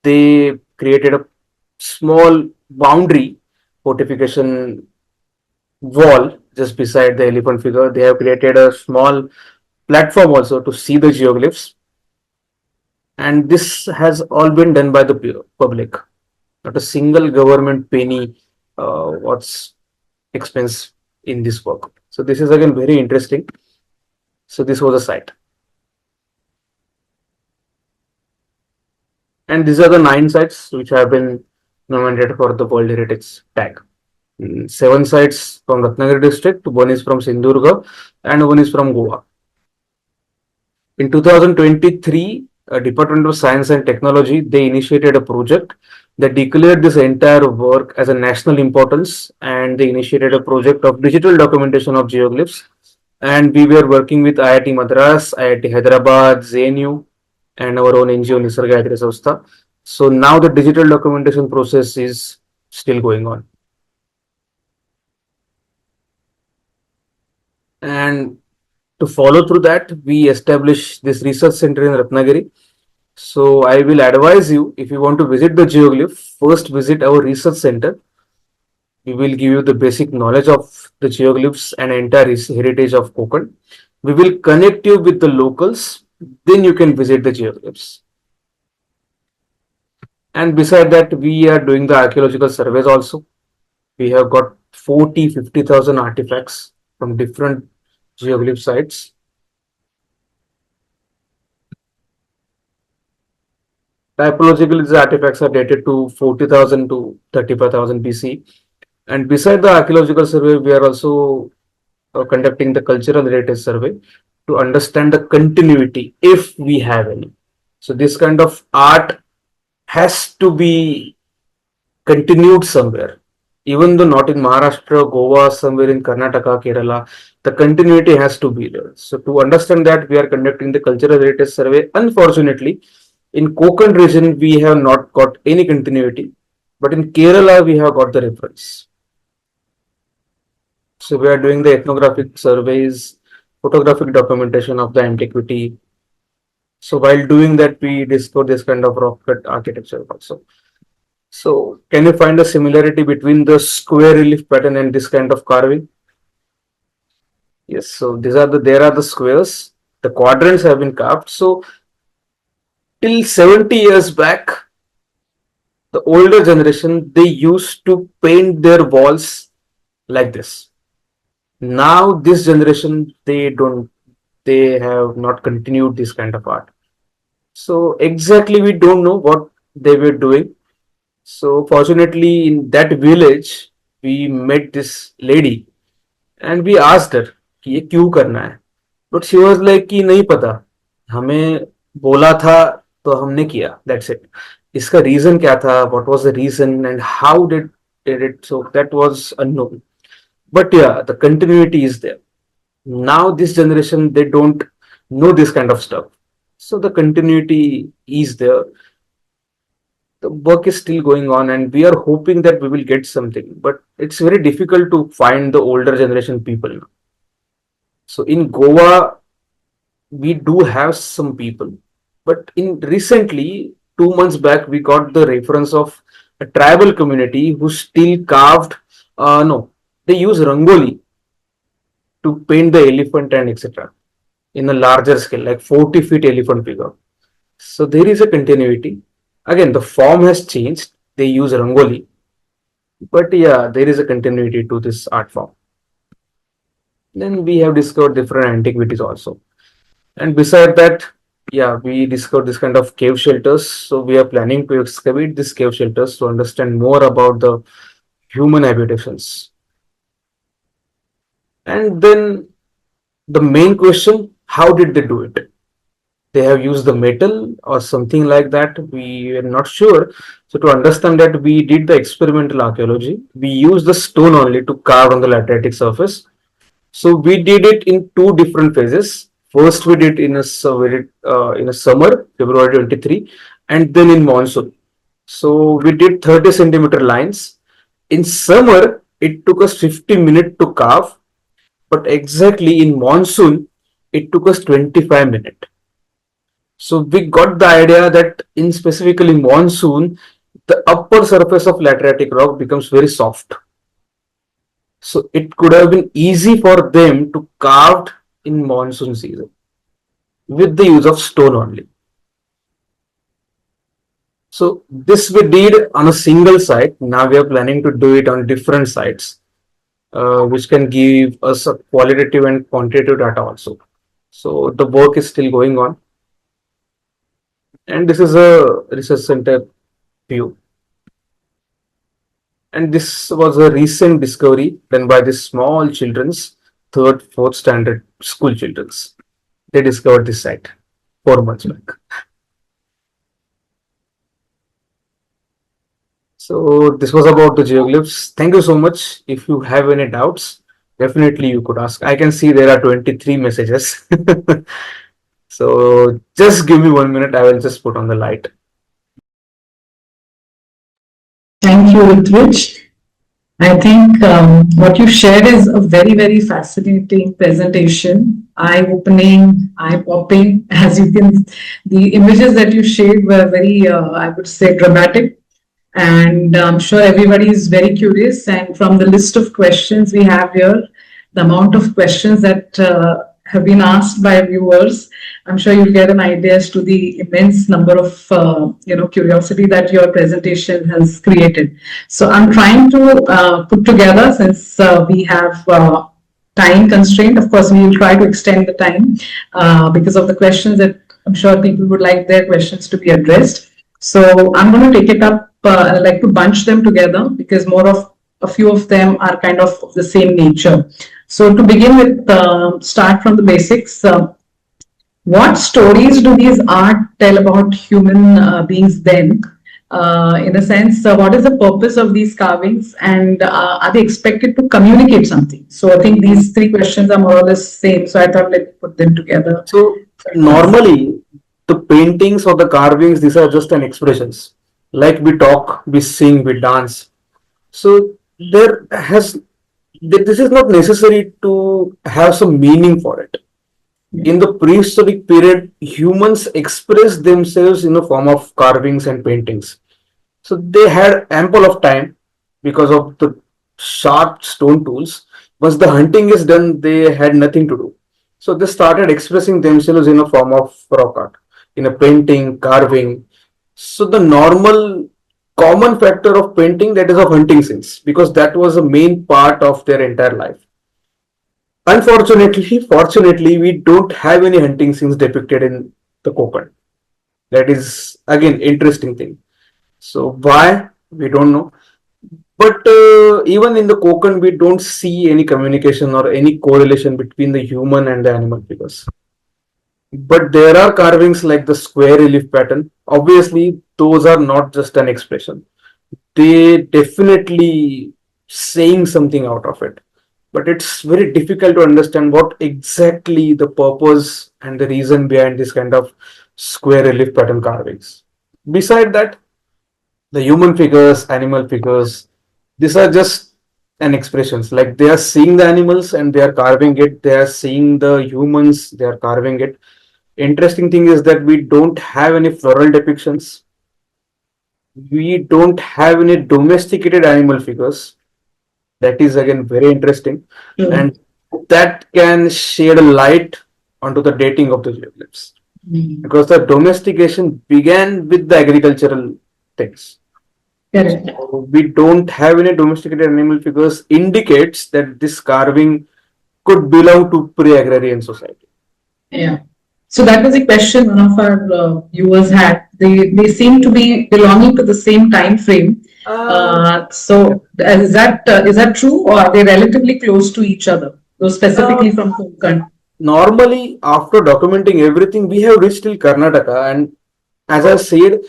They created a small boundary fortification wall just beside the elephant figure. They have created a small platform also to see the geoglyphs, and this has all been done by the public. Not a single government penny what's expense in this work. So this is again very interesting. So this was a site. And these are the 9 sites which have been nominated for the World Heritage tag. 7 sites from Ratnagiri district, one is from Sindhurga and one is from Goa. In 2023, Department of Science and Technology, they initiated a project that declared this entire work as a national importance, and they initiated a project of digital documentation of geoglyphs. And we were working with IIT Madras, IIT Hyderabad, ZNU, and our own NGO Nisarga Gayatri Samstha. So now the digital documentation process is still going on. And to follow through that, we established this research center in Ratnagiri. So I will advise you, if you want to visit the geoglyph, first visit our research center. We will give you the basic knowledge of the geoglyphs and entire heritage of Konkan. We will connect you with the locals, then you can visit the geoglyphs. And beside that, we are doing the archaeological surveys also. We have got 50,000 artifacts from different geoglyph sites. Typologically, these artifacts are dated to 40,000 to 35,000 BC. And beside the archaeological survey, we are also conducting the cultural heritage survey to understand the continuity, if we have any. So this kind of art has to be continued somewhere. Even though not in Maharashtra, Goa, somewhere in Karnataka, Kerala, the continuity has to be there. So to understand that, we are conducting the cultural heritage survey. Unfortunately, in Konkan region, we have not got any continuity, but in Kerala, we have got the reference. So we are doing the ethnographic surveys, photographic documentation of the antiquity. So while doing that, we discover this kind of rock cut architecture also. So can you find a similarity between the square relief pattern and this kind of carving? Yes, so there are the squares. The quadrants have been carved. So till 70 years back, the older generation, they used to paint their walls like this. Now this generation, they have not continued this kind of art. So exactly we don't know what they were doing. So fortunately in that village, we met this lady and we asked her कि ये क्यों करना है. But she was like कि नहीं पता, हमें बोला था तो हमने किया, that's it. इसका reason क्या था, what was the reason and how did it, so that was unknown. But yeah, the continuity is there. Now this generation, they don't know this kind of stuff. So the continuity is there. The work is still going on and we are hoping that we will get something, but it's very difficult to find the older generation people. So in Goa, we do have some people, but in recently 2 months back, we got the reference of a tribal community who still carved, no, they use rangoli to paint the elephant and etc. in a larger scale, like 40 feet elephant figure. So there is a continuity. Again, the form has changed. They use rangoli, but yeah, there is a continuity to this art form. Then we have discovered different antiquities also. And beside that, yeah, we discovered this kind of cave shelters. So we are planning to excavate these cave shelters to understand more about the human habitations. And then the main question, how did they do it? They have used the metal or something like that. We are not sure. So to understand that, we did the experimental archaeology. We used the stone only to carve on the lateritic surface. So we did it in 2 different phases. First we did in a summer, February 23, and then in monsoon. So we did 30 centimeter lines. In summer, it took us 50 minutes to carve, but exactly in monsoon, it took us 25 minutes. So we got the idea that in specifically monsoon, the upper surface of lateritic rock becomes very soft. So it could have been easy for them to carve in monsoon season with the use of stone only. So this we did on a single site. Now we are planning to do it on different sites, which can give us a qualitative and quantitative data also. So the work is still going on, and this is a research center view. And this was a recent discovery done by the small children's third, fourth standard school children's. They discovered this site 4 months back. So this was about the geoglyphs. Thank you so much. If you have any doubts, definitely you could ask. I can see there are 23 messages. So just give me 1 minute. I will just put on the light. Thank you, Rutwij. I think what you shared is a very, very fascinating presentation, eye-opening, eye-popping. As you can, the images that you shared were very, I would say, dramatic. And I'm sure everybody is very curious. And from the list of questions we have here, the amount of questions that have been asked by viewers, I'm sure you'll get an idea as to the immense number of curiosity that your presentation has created. So I'm trying to put together, since we have time constraint. Of course, we will try to extend the time because of the questions that I'm sure people would like their questions to be addressed. So I'm going to take it up. I like to bunch them together because a few of them are kind of the same nature. So to begin with, start from the basics. What stories do these art tell about human beings then? In a sense, what is the purpose of these carvings, and are they expected to communicate something? So I think these three questions are more or less same. So I thought let's put them together. So normally the paintings or the carvings, these are just an expressions. Like we talk, we sing, we dance. So this is not necessary to have some meaning for it. In the prehistoric period, humans expressed themselves in the form of carvings and paintings. So they had ample of time because of the sharp stone tools. Once the hunting is done, they had nothing to do. So they started expressing themselves in a form of rock art, in a painting, carving. So the normal common factor of painting, that is of hunting scenes, because that was a main part of their entire life. Fortunately, we don't have any hunting scenes depicted in the Konkan. That is again interesting thing. So why, we don't know. But even in the Konkan, we don't see any communication or any correlation between the human and the animal figures. But there are carvings like the square relief pattern. Obviously, those are not just an expression. They definitely saying something out of it. But it's very difficult to understand what exactly the purpose and the reason behind this kind of square relief pattern carvings. Beside that, the human figures, animal figures, these are just an expressions. Like they are seeing the animals and they are carving it. They are seeing the humans, they are carving it. Interesting thing is that we don't have any floral depictions. We don't have any domesticated animal figures. That is again very interesting, and that can shed a light onto the dating of the geoglyphs, because the domestication began with the agricultural things. So we don't have any domesticated animal figures, indicates that this carving could belong to pre-agrarian society. Yeah. So that was a question one of our viewers had. They seem to be belonging to the same time frame. So is that true, or are they relatively close to each other? Those specifically from Konkan. Normally, after documenting everything, we have reached till Karnataka, and as I said,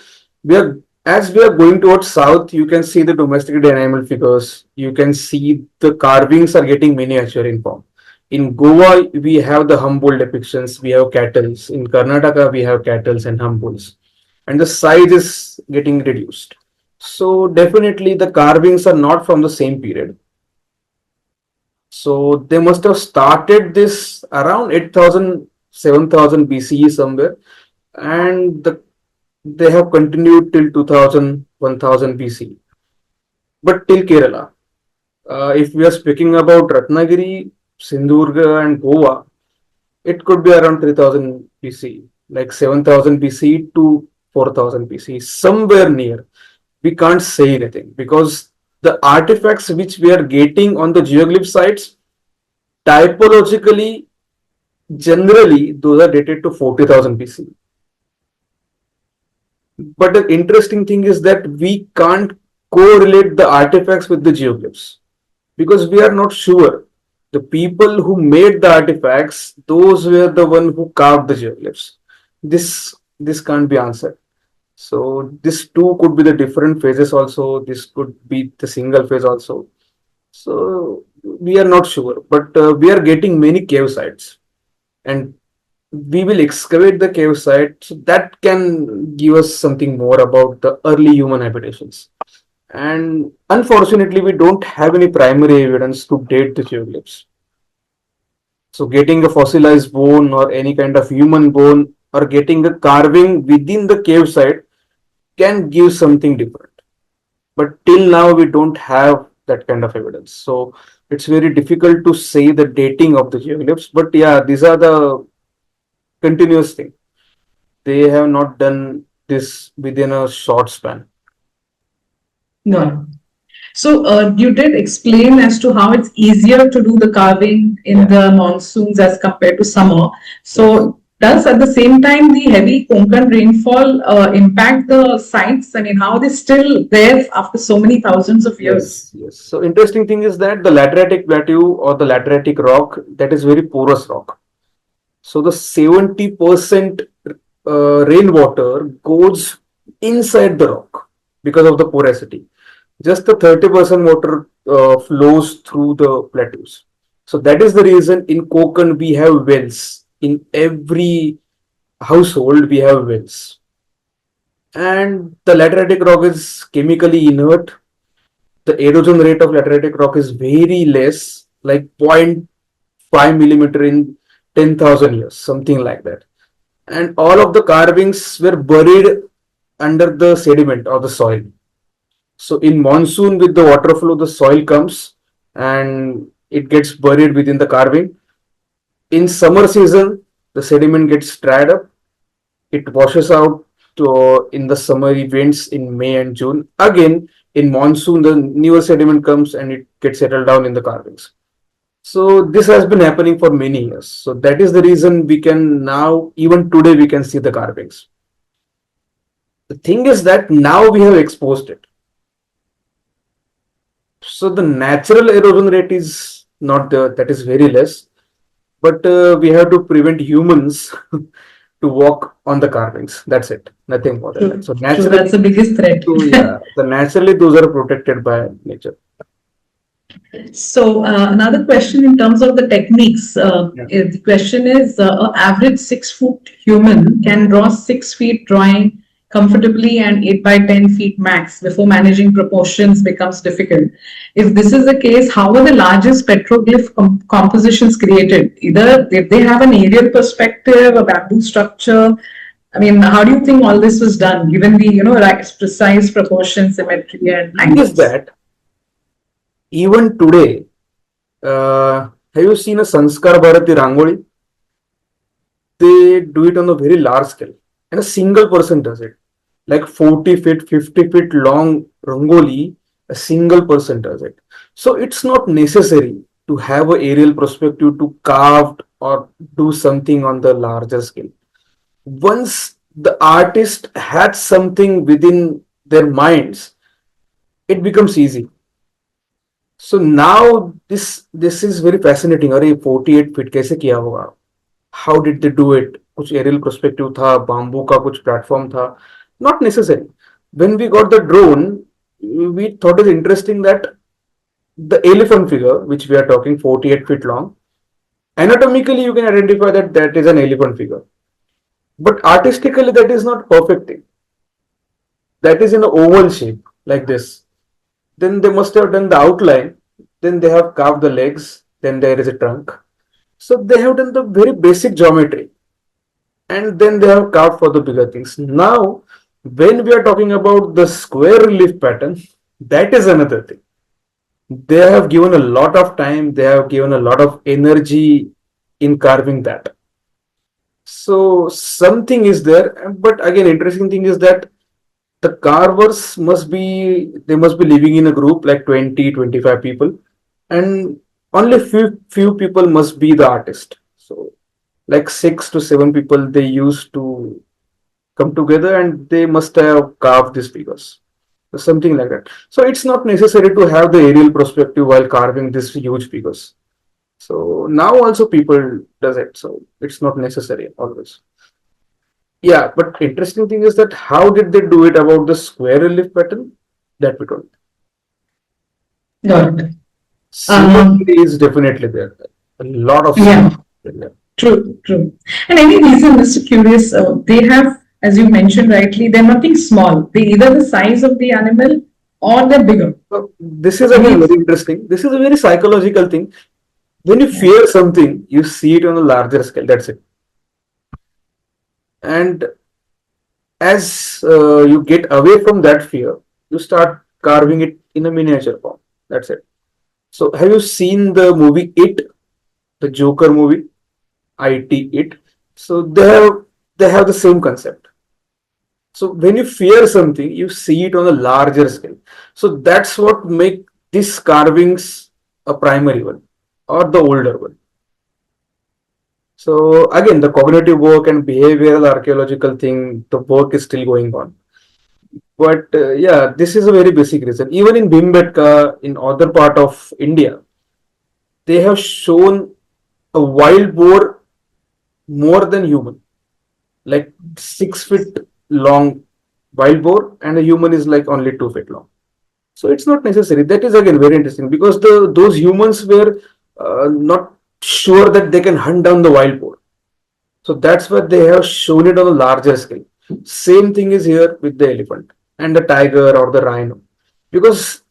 as we are going towards south, you can see the domesticated animal figures. You can see the carvings are getting miniature in form. In Goa, we have the humble depictions, we have cattles. In Karnataka, we have cattles and humbles. And the size is getting reduced. So definitely the carvings are not from the same period. So they must have started this around 8,000, 7,000 BCE somewhere. And they have continued till 2000, 1000 BC. But till Kerala, if we are speaking about Ratnagiri, Sindhurga, and Goa, it could be around 3000 BC, like 7000 BC to 4000 BC, somewhere near. We can't say anything because the artifacts which we are getting on the geoglyph sites, typologically, generally, those are dated to 40,000 BC. But the interesting thing is that we can't correlate the artifacts with the geoglyphs because we are not sure. The people who made the artifacts, those were the one who carved the geoglyphs. This can't be answered. So this too could be the different phases also. This could be the single phase also. So we are not sure, but we are getting many cave sites, and we will excavate the cave site. So that can give us something more about the early human habitations. And unfortunately, we don't have any primary evidence to date the geoglyphs. So getting a fossilized bone or any kind of human bone or getting a carving within the cave site can give something different. But till now, we don't have that kind of evidence. So it's very difficult to say the dating of the geoglyphs. But yeah, these are the continuous thing. They have not done this within a short span. No. So you did explain as to how it's easier to do the carving in Yeah. the monsoons as compared to summer. Yes. So does at the same time the heavy Konkan rainfall impact the sites? I mean, how are they still there after so many thousands of years? Yes, yes. So interesting thing is that the lateritic plateau or the lateritic rock, that is very porous rock. So the 70% rainwater goes inside the rock because of the porosity. Just the 30% water flows through the plateaus. So that is the reason in Konkan we have wells. In every household we have wells. And the lateritic rock is chemically inert. The erosion rate of lateritic rock is very less, like 0.5 millimeter in 10,000 years, something like that. And all of the carvings were buried under the sediment or the soil. So in monsoon, with the water flow, the soil comes and it gets buried within the carving. In summer season, the sediment gets dried up. It washes out in the summer events in May and June. Again, in monsoon, the newer sediment comes and it gets settled down in the carvings. So this has been happening for many years. So that is the reason we can now, even today, we can see the carvings. The thing is that now we have exposed it. So the natural erosion rate is not there, that is very less, but we have to prevent humans to walk on the carvings. That's it, nothing more than that. True, So true. That's the naturally, biggest threat. so yeah, the naturally those are protected by nature. So another question in terms of the techniques, Yeah. the question is an average 6 foot human can draw 6 feet drawing comfortably and 8 by 10 feet max before managing proportions becomes difficult. If this is the case, how are the largest petroglyph compositions created? Either did they have an aerial perspective, a bamboo structure? I mean, how do you think all this was done, given the precise proportion, symmetry, and Thing is angles? that even today, have you seen a Sanskar Bharati Rangoli? They do it on a very large scale, and a single person does it. Like 40 feet, 50 feet long Rangoli, a single person does it. So it's not necessary to have an aerial perspective to carve or do something on the larger scale. Once the artist had something within their minds, it becomes easy. So now this is very fascinating. अरे 48 feet कैसे किया होगा? How did they do it? कुछ aerial perspective था, bamboo का कुछ platform था. Not necessary. When we got the drone, we thought it interesting that the elephant figure, which we are talking 48 feet long, Anatomically, you can identify that that is an elephant figure, but artistically, that is not perfect thing. That is in an oval shape like this. Then they must have done the outline. Then they have carved the legs. Then there is a trunk. So they have done the very basic geometry, and then they have carved for the bigger things. Now, when we are talking about the square relief pattern, that is another thing. They have given a lot of time, they have given a lot of energy in carving that. So something is there, but again, interesting thing is that the carvers must be living in a group like 20-25 people, and only few people must be the artist. So like 6 to 7 people they used to come together and they must have carved these figures, something like that. So it's not necessary to have the aerial perspective while carving these huge figures. So now also people does it, so it's not necessary always. Yeah, but interesting thing is that how did they do it about the square relief pattern? That we don't. Got it. Symmetry is definitely there. A lot of Yeah, symmetry there. true, true. And any reason, Mr. Curious, they have, as you mentioned rightly, they're nothing small. They either the size of the animal or they're bigger. So this is again Any, very interesting. This is a very psychological thing. When you yeah, fear something, you see it on a larger scale. That's it. And as you get away from that fear, you start carving it in a miniature form. That's it. So, have you seen the movie It, the Joker movie? It. So they have the same concept. So when you fear something, you see it on a larger scale. So that's what make these carvings a primary one or the older one. So again, the cognitive work and behavioral archaeological thing, the work is still going on. But yeah, this is a very basic reason. Even in Bhimbetka, in other part of India, they have shown a wild boar more than human, like 6 feet long wild boar, and a human is like only 2 feet long. So it's not necessary. That is again very interesting because those humans were not sure that they can hunt down the wild boar. So that's why they have shown it on a larger scale. Same thing is here with the elephant and the tiger or the rhino, because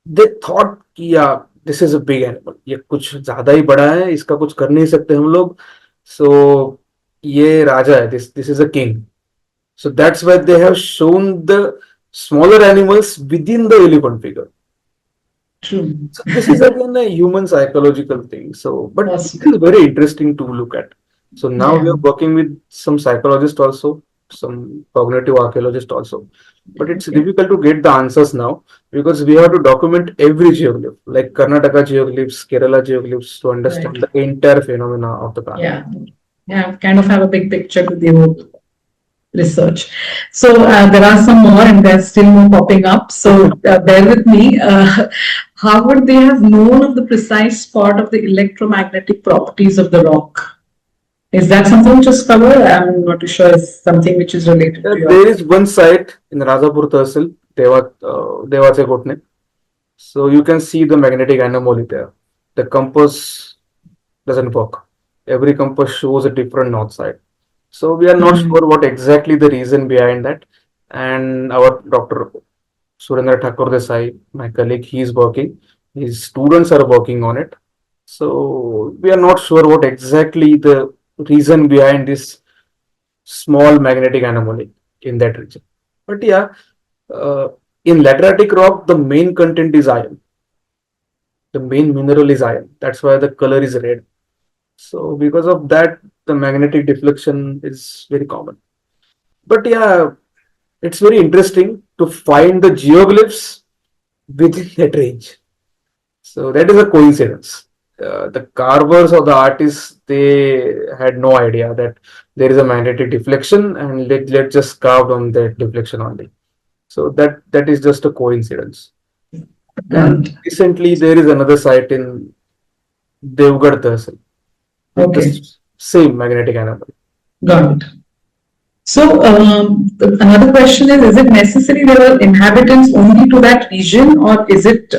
they thought कि yeah, this is a big animal. ये कुछ ज्यादा ही बड़ा है, इसका कुछ कर नहीं सकते हम लोग. So ये राजा है. This is a king. So that's why they have shown the smaller animals within the elephant figure. true. So this is again a human psychological thing. So, but this Awesome. is very interesting to look at. So now we Yeah, are working with some psychologists also, some cognitive archaeologists also. But it's yeah, difficult to get the answers now because we have to document every geoglyph, like Karnataka geoglyphs, Kerala geoglyphs, to right. understand the entire phenomena of the carving. Yeah, yeah, kind of have a big picture to the whole research. So there are some more and there's still more popping up. So bear with me. How would they have known of the precise spot of the electromagnetic properties of the rock? Is that something just covered? I'm not too sure. It's something which is related to There your. is one site in Rajapur Tehsil, Devache Kotne. So you can see the magnetic anomaly there. The compass doesn't work. Every compass shows a different north side. So we are not Mm, sure what exactly the reason behind that. And our Dr. Surendra Thakur Desai, my colleague, he is working. His students are working on it. So we are not sure what exactly the reason behind this small magnetic anomaly in that region. But yeah, uh, in lateritic rock, the main content is iron. The main mineral is iron. That's why the color is red. So because of that, the magnetic deflection is very common. But yeah, it's very interesting to find the geoglyphs within that range. So that is a coincidence. The carvers or the artists, they had no idea that there is a magnetic deflection and let just carved on that deflection only. So that is just a coincidence. And got it. recently there is another site in Devgarh Tehsil with the Okay, same magnetic anomaly. got it. So another question is it necessary there were inhabitants only to that region, or is it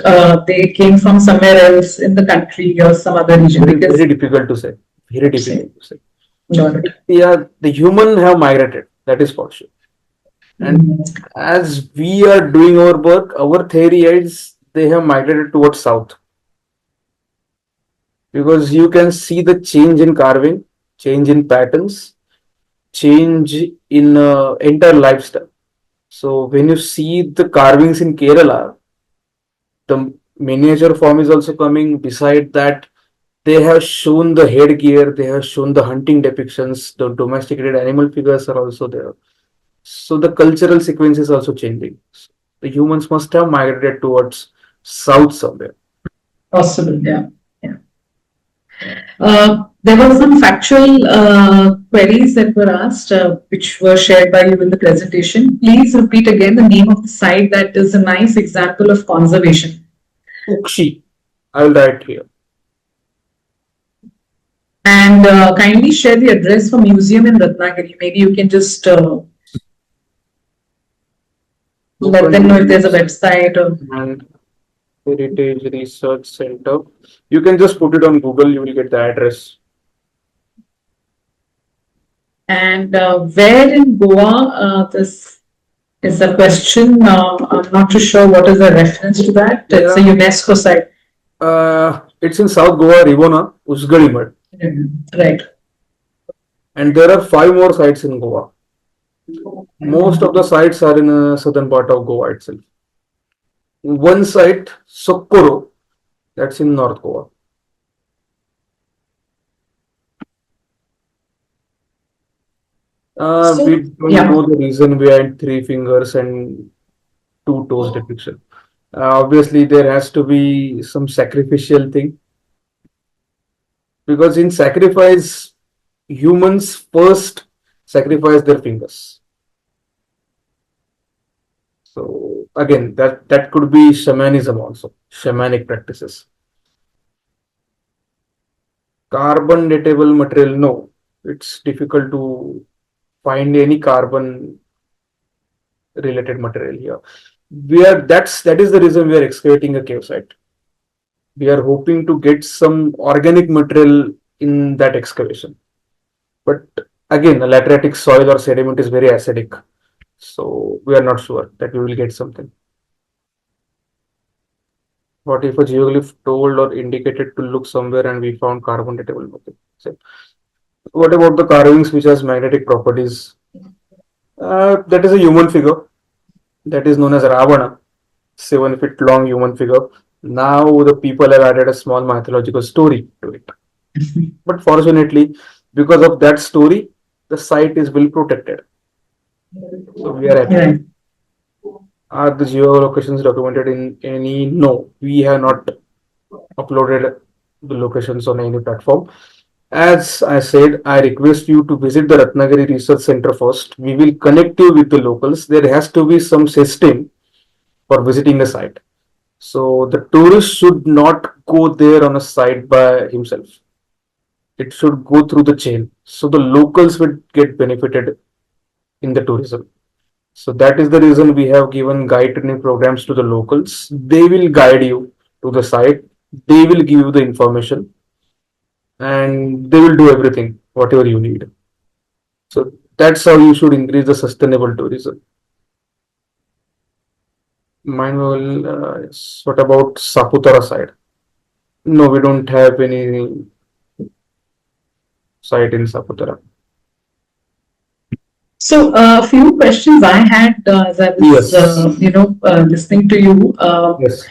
they came from somewhere else in the country or some other region? Very, Because very difficult to say. very See, difficult to say. got it. Yeah, the human have migrated, that is for sure. And Mm. as we are doing our work, our theory is they have migrated towards south, because you can see the change in carving, change in patterns, change in entire lifestyle. So when you see the carvings in Kerala, the miniature form is also coming. Beside that, they have shown the headgear, they have shown the hunting depictions, the domesticated animal figures are also there. So the cultural sequence is also changing. The humans must have migrated towards south somewhere. Possible, yeah. Yeah. There were some factual queries that were asked, which were shared by you in the presentation. Please repeat again the name of the site that is a nice example of conservation. Ukshi, I will write here. And kindly share the address for museum in Ratnagiri. Maybe you can just let them know if there's a website or. And Heritage Research Center. You can just put it on Google, you will get the address. And where in Goa, this is a question. I'm not too sure what is the reference to that. It's a UNESCO site. It's in South Goa, Rivona, Usgalimad. Right. And there are 5 more sites in Goa. Most of the sites are in the southern part of Goa itself. One site, Sokkoro, that's in North Goa. We don't know the reason behind 3 fingers and 2 toes depiction. Obviously, there has to be some sacrificial thing, because in sacrifice, humans first sacrifice their fingers. So again, that could be shamanism also, shamanic practices. Carbon datable material, no, it's difficult to find any carbon related material here. That is the reason we are excavating a cave site. We are hoping to get some organic material in that excavation. But again, a lateritic soil or sediment is very acidic. So we are not sure that we will get something. What if a geoglyph told or indicated to look somewhere and we found carbon datable material? So, what about the carvings which has magnetic properties? That is a human figure that is known as Ravana, 7 feet long human figure. Now the people have added a small mythological story to it. But fortunately, because of that story, the site is well protected. So we are happy. Are the geolocations documented in any? No, we have not uploaded the locations on any platform. As I said, I request you to visit the Ratnagiri Research Center first. We will connect you with the locals. There has to be some system for visiting a site. So the tourist should not go there on a site by himself. It should go through the chain. So the locals will get benefited in the tourism. So that is the reason we have given guide training programs to the locals. They will guide you to the site. They will give you the information and they will do everything, whatever you need. So that's how you should increase the sustainable tourism. Mine will, yes. What about Saputara side? No, we don't have any site in Saputara. So a few questions I had as I was, listening to you. Yes.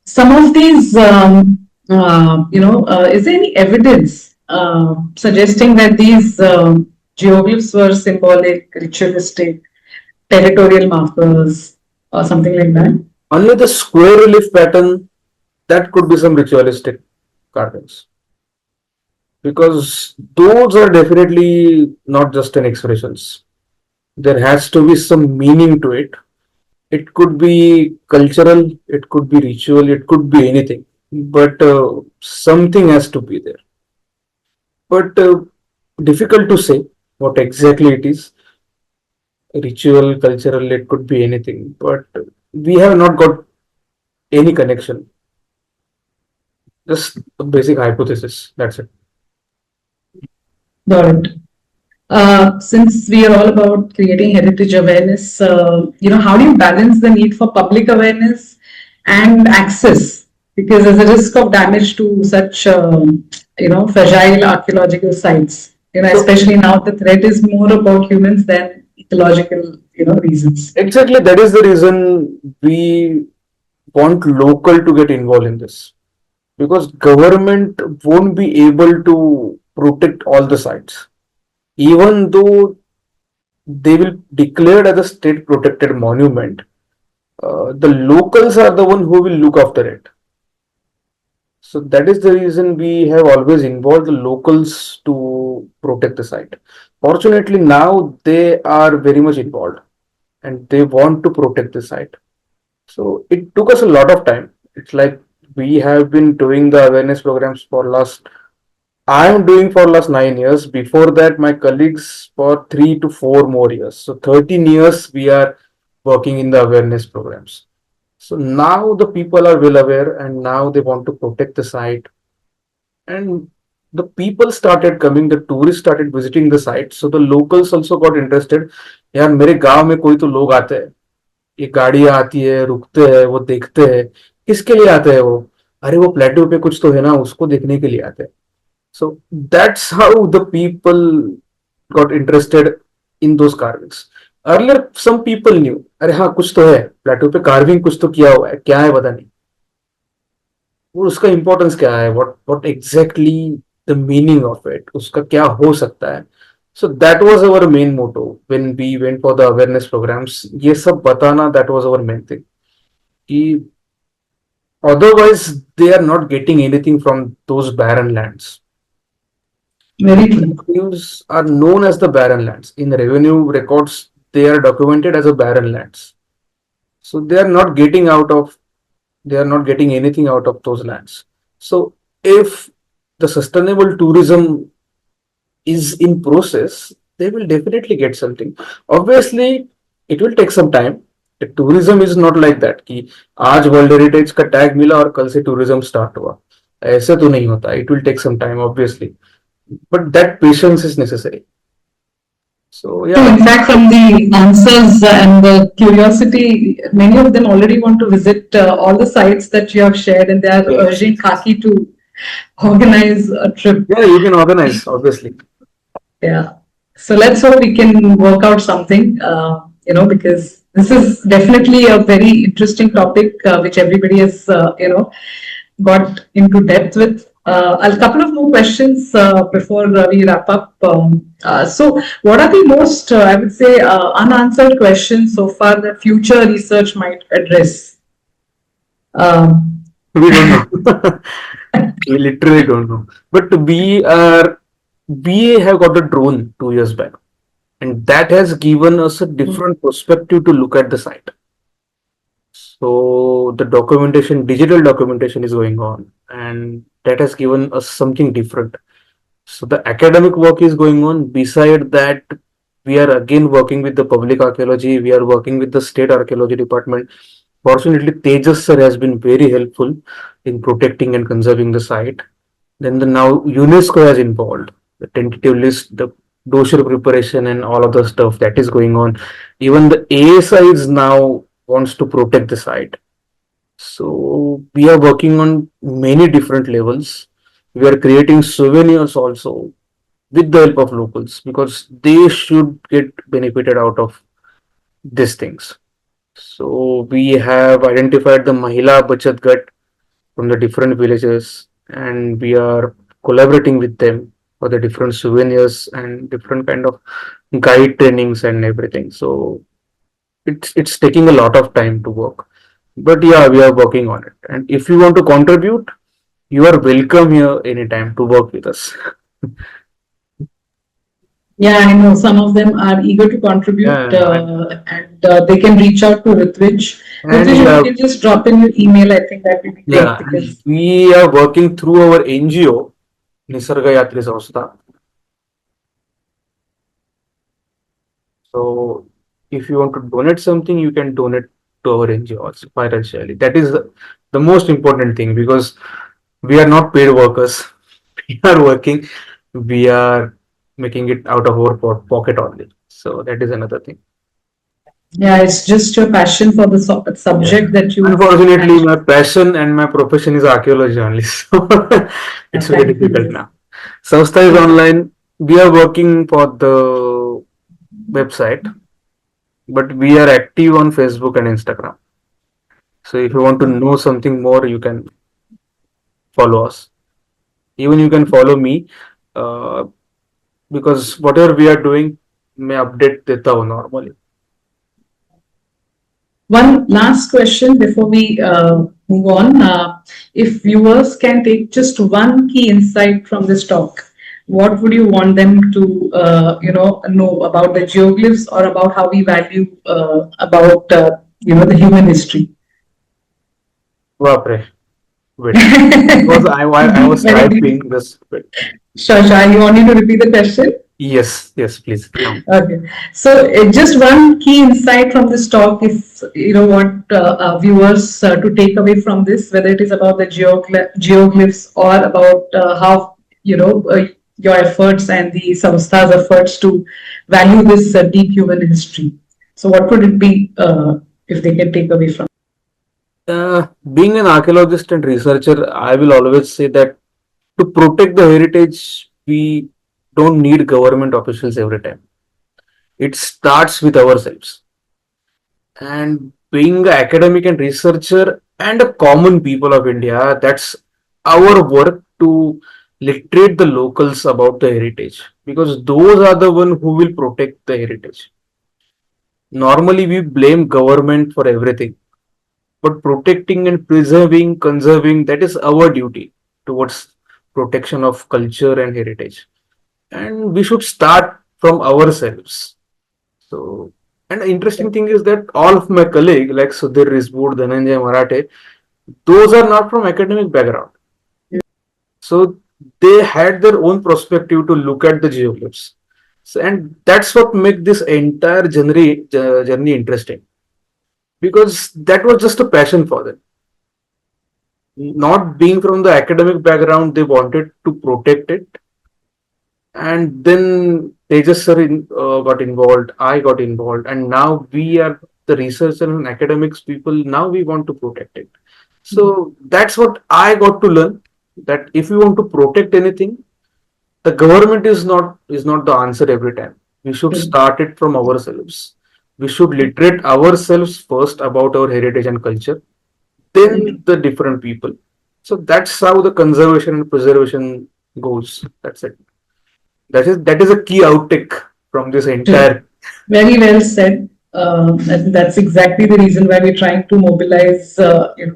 Some of these, is there any evidence suggesting that these geoglyphs were symbolic, ritualistic, territorial markers, or something like that? Only the square relief pattern, that could be some ritualistic carvings. Because those are definitely not just an expressions. There has to be some meaning to it. It could be cultural, it could be ritual, it could be anything. But something has to be there. But difficult to say what exactly it is. Ritual, cultural, it could be anything. But we have not got any connection. Just a basic hypothesis. That's it. Got it. Since we are all about creating heritage awareness, how do you balance the need for public awareness and access? Because there's a risk of damage to such, fragile archaeological sites. So Especially now the threat is more about humans than ecological, reasons. exactly that is the reason we want local to get involved in this, because government won't be able to protect all the sites, even though they will declared as a state protected monument. The locals are the one who will look after it. So that is the reason we have always involved the locals to protect the site. Fortunately, now they are very much involved and they want to protect the site. So it took us a lot of time. It's like we have been doing the awareness programs for last, I am doing for last 9 years. Before that, my colleagues for 3 to 4 more years. So 13 years we are working in the awareness programs. So now the people are well aware and now they want to protect the site. And the people started coming, the tourists started visiting the site. So the locals also got interested. यार मेरे गांव में कोई तो लोग आते हैं, ये गाड़ियां आती है, रुकते हैं, वो देखते हैं, किसके लिए आते हैं वो? अरे वो प्लेट्यू पे कुछ तो है ना, उसको देखने के लिए आते हैं. So that's how the people got interested in those carvings. Earlier, some people knew, अरे हाँ कुछ तो है, प्लेट्यू पे कार्विंग कुछ तो किया हुआ है, क्या है पता नहीं. वो उसका इम्पोर्टेंस क्या है, what exactly the meaning of it, उसका क्या हो सकता है. So that was our main motto when we went for the awareness programs. ये सब बताना, that was our main thing. कि otherwise they are not getting anything from those barren lands. Very true. Plateaus are known as the barren lands. In revenue records, they are documented as a barren lands. So they are not getting anything out of those lands. So if the sustainable tourism is in process, they will definitely get something. Obviously, it will take some time. Tourism is not like that कि आज world heritage का tag मिला और कल से tourism start हुआ. ऐसे तो नहीं होता. It will take some time obviously, but that patience is necessary. So So, yeah, in fact, from the answers and the curiosity, many of them already want to visit all the sites that you have shared, and they are yes, urging Khaki to organize a trip. yeah, you can organize obviously. Yeah. So let's hope we can work out something, because this is definitely a very interesting topic, which everybody has, got into depth with. A couple of more questions before we wrap up. So, what are the most, I would say, unanswered questions so far that future research might address? Um, We don't know. We literally don't know. But we have got a drone 2 years back, and that has given us a different perspective to look at the site. So the documentation, digital documentation is going on, and that has given us something different. So the academic work is going on. Beside that, we are again working with the public archaeology. We are working with the state archaeology department. Fortunately, Tejas sir has been very helpful in protecting and conserving the site. Then the now UNESCO has involved the tentative list, the dossier preparation, and all of the stuff that is going on. Even the ASI is now wants to protect the site. So we are working on many different levels. We are creating souvenirs also with the help of locals because they should get benefited out of these things. So we have identified the Mahila Bachat Gat from the different villages and we are collaborating with them for the different souvenirs and different kind of guide trainings and everything. So it's taking a lot of time to work. But yeah, we are working on it. And if you want to contribute, you are welcome here anytime to work with us. Yeah, I know some of them are eager to contribute, and they can reach out to Rutwij. And Rutwij, if you can just drop in your email, I think that would be great yeah, because we are working through our NGO, Nisarga Yatri Samstha. So if you want to donate something, you can donate to our NGO also financially. That is the most important thing because we are not paid workers. We are working. We are making it out of our pocket only. So that is another thing. Yeah, it's just your passion for the Yeah. subject that you Unfortunately, actually. my passion and my profession is archaeology only. So it's very Thank difficult you. now. Samstha is online. We are working for the website, but we are active on Facebook and Instagram. So if you want to know something more, you can follow us. Even you can follow me, uh, because whatever we are doing may update data normally. One last question before we move on. If viewers can take just one key insight from this talk, what would you want them to, know about the geoglyphs or about how we value about the human history? Vapre, wait. Because I Deep, was very deep. typing this. Wait. Shasha, you want me to repeat the question? Yes, please. Now. Okay. So just one key insight from this talk, if you know what viewers to take away from this, whether it is about the geoglyphs or about how your efforts and the samstha's efforts to value this deep human history. So what would it be if they can take away from? Being an archaeologist and researcher, I will always say that to protect the heritage, we don't need government officials every time. It starts with ourselves. And being an academic and researcher and a common people of India, that's our work to literate the locals about the heritage, because those are the one who will protect the heritage. Normally, we blame government for everything, but protecting and preserving, conserving, that is our duty towards protection of culture and heritage. And we should start from ourselves. So, and the interesting thing is that all of my colleagues, like Sudhir Risbood, Dhananjay Marathe, those are not from academic background. So they had their own perspective to look at the geoglyphs. So, and that's what makes this entire journey interesting, because that was just a passion for them. Not being from the academic background, they wanted to protect it, and then they just got involved. I got involved, and now we are the researchers and academics people. Now we want to protect it. So that's what I got to learn. That if you want to protect anything, the government is not the answer every time. We should start it from ourselves. We should literate ourselves first about our heritage and culture, then the different people. So that's how the conservation and preservation goes. That's it. That is a key outtake from this entire. Very well said. And that's exactly the reason why we're trying to mobilize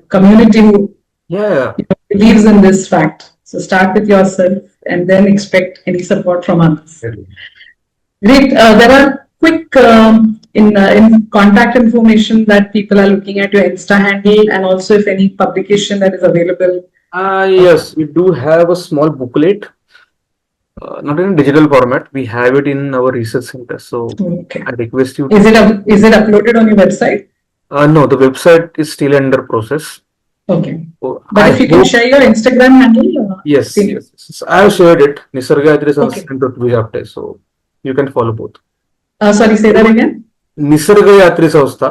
community who Yeah. believes in this fact. So start with yourself and then expect any support from others. Great. There are quick in contact information that people are looking at your Insta handle, and also if any publication that is available. Yes, we do have a small booklet, not in a digital format. We have it in our research center. So Okay. I request you. Is it uploaded on your website? No, the website is still under process. Okay. So But if you can share your Instagram handle. Yes. I have shared it. Nisarga Yatri Okay. and Rutwij Apte. So you can follow both. Sorry, say that again. Nisarga Yatri Samstha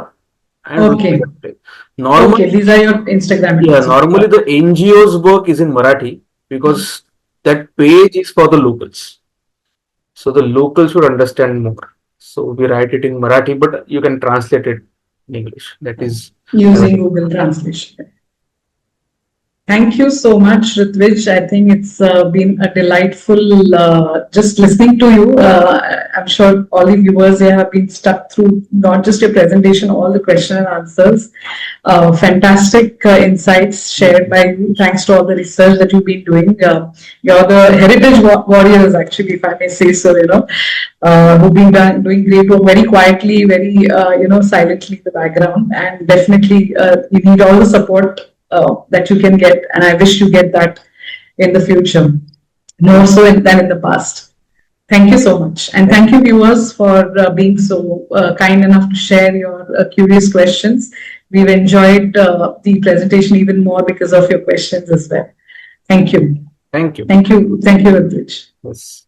and Okay. Rutwij Apte. Normally, Okay, these are your Instagram yeah, handles. normally the NGO's work is in Marathi, because that page is for the locals. So the locals should understand more. So we write it in Marathi, but you can translate it in English. That is using Google Translation. Thank you so much, Rutwij. I think it's been a delightful just listening to you. I'm sure all the viewers here have been stuck through not just your presentation, all the question and answers. Fantastic insights shared by you. Thanks to all the research that you've been doing. You're the heritage warriors, actually, if I may say so, who've been doing great work very quietly, very, silently in the background. And definitely, you need all the support that you can get, and I wish you get that in the future, more so than in the past. Thank you so much, and thank you viewers for being so kind enough to share your curious questions. We've enjoyed the presentation even more because of your questions as well. Thank you. Thank you. Thank you. Thank you, Rutwij. Yes.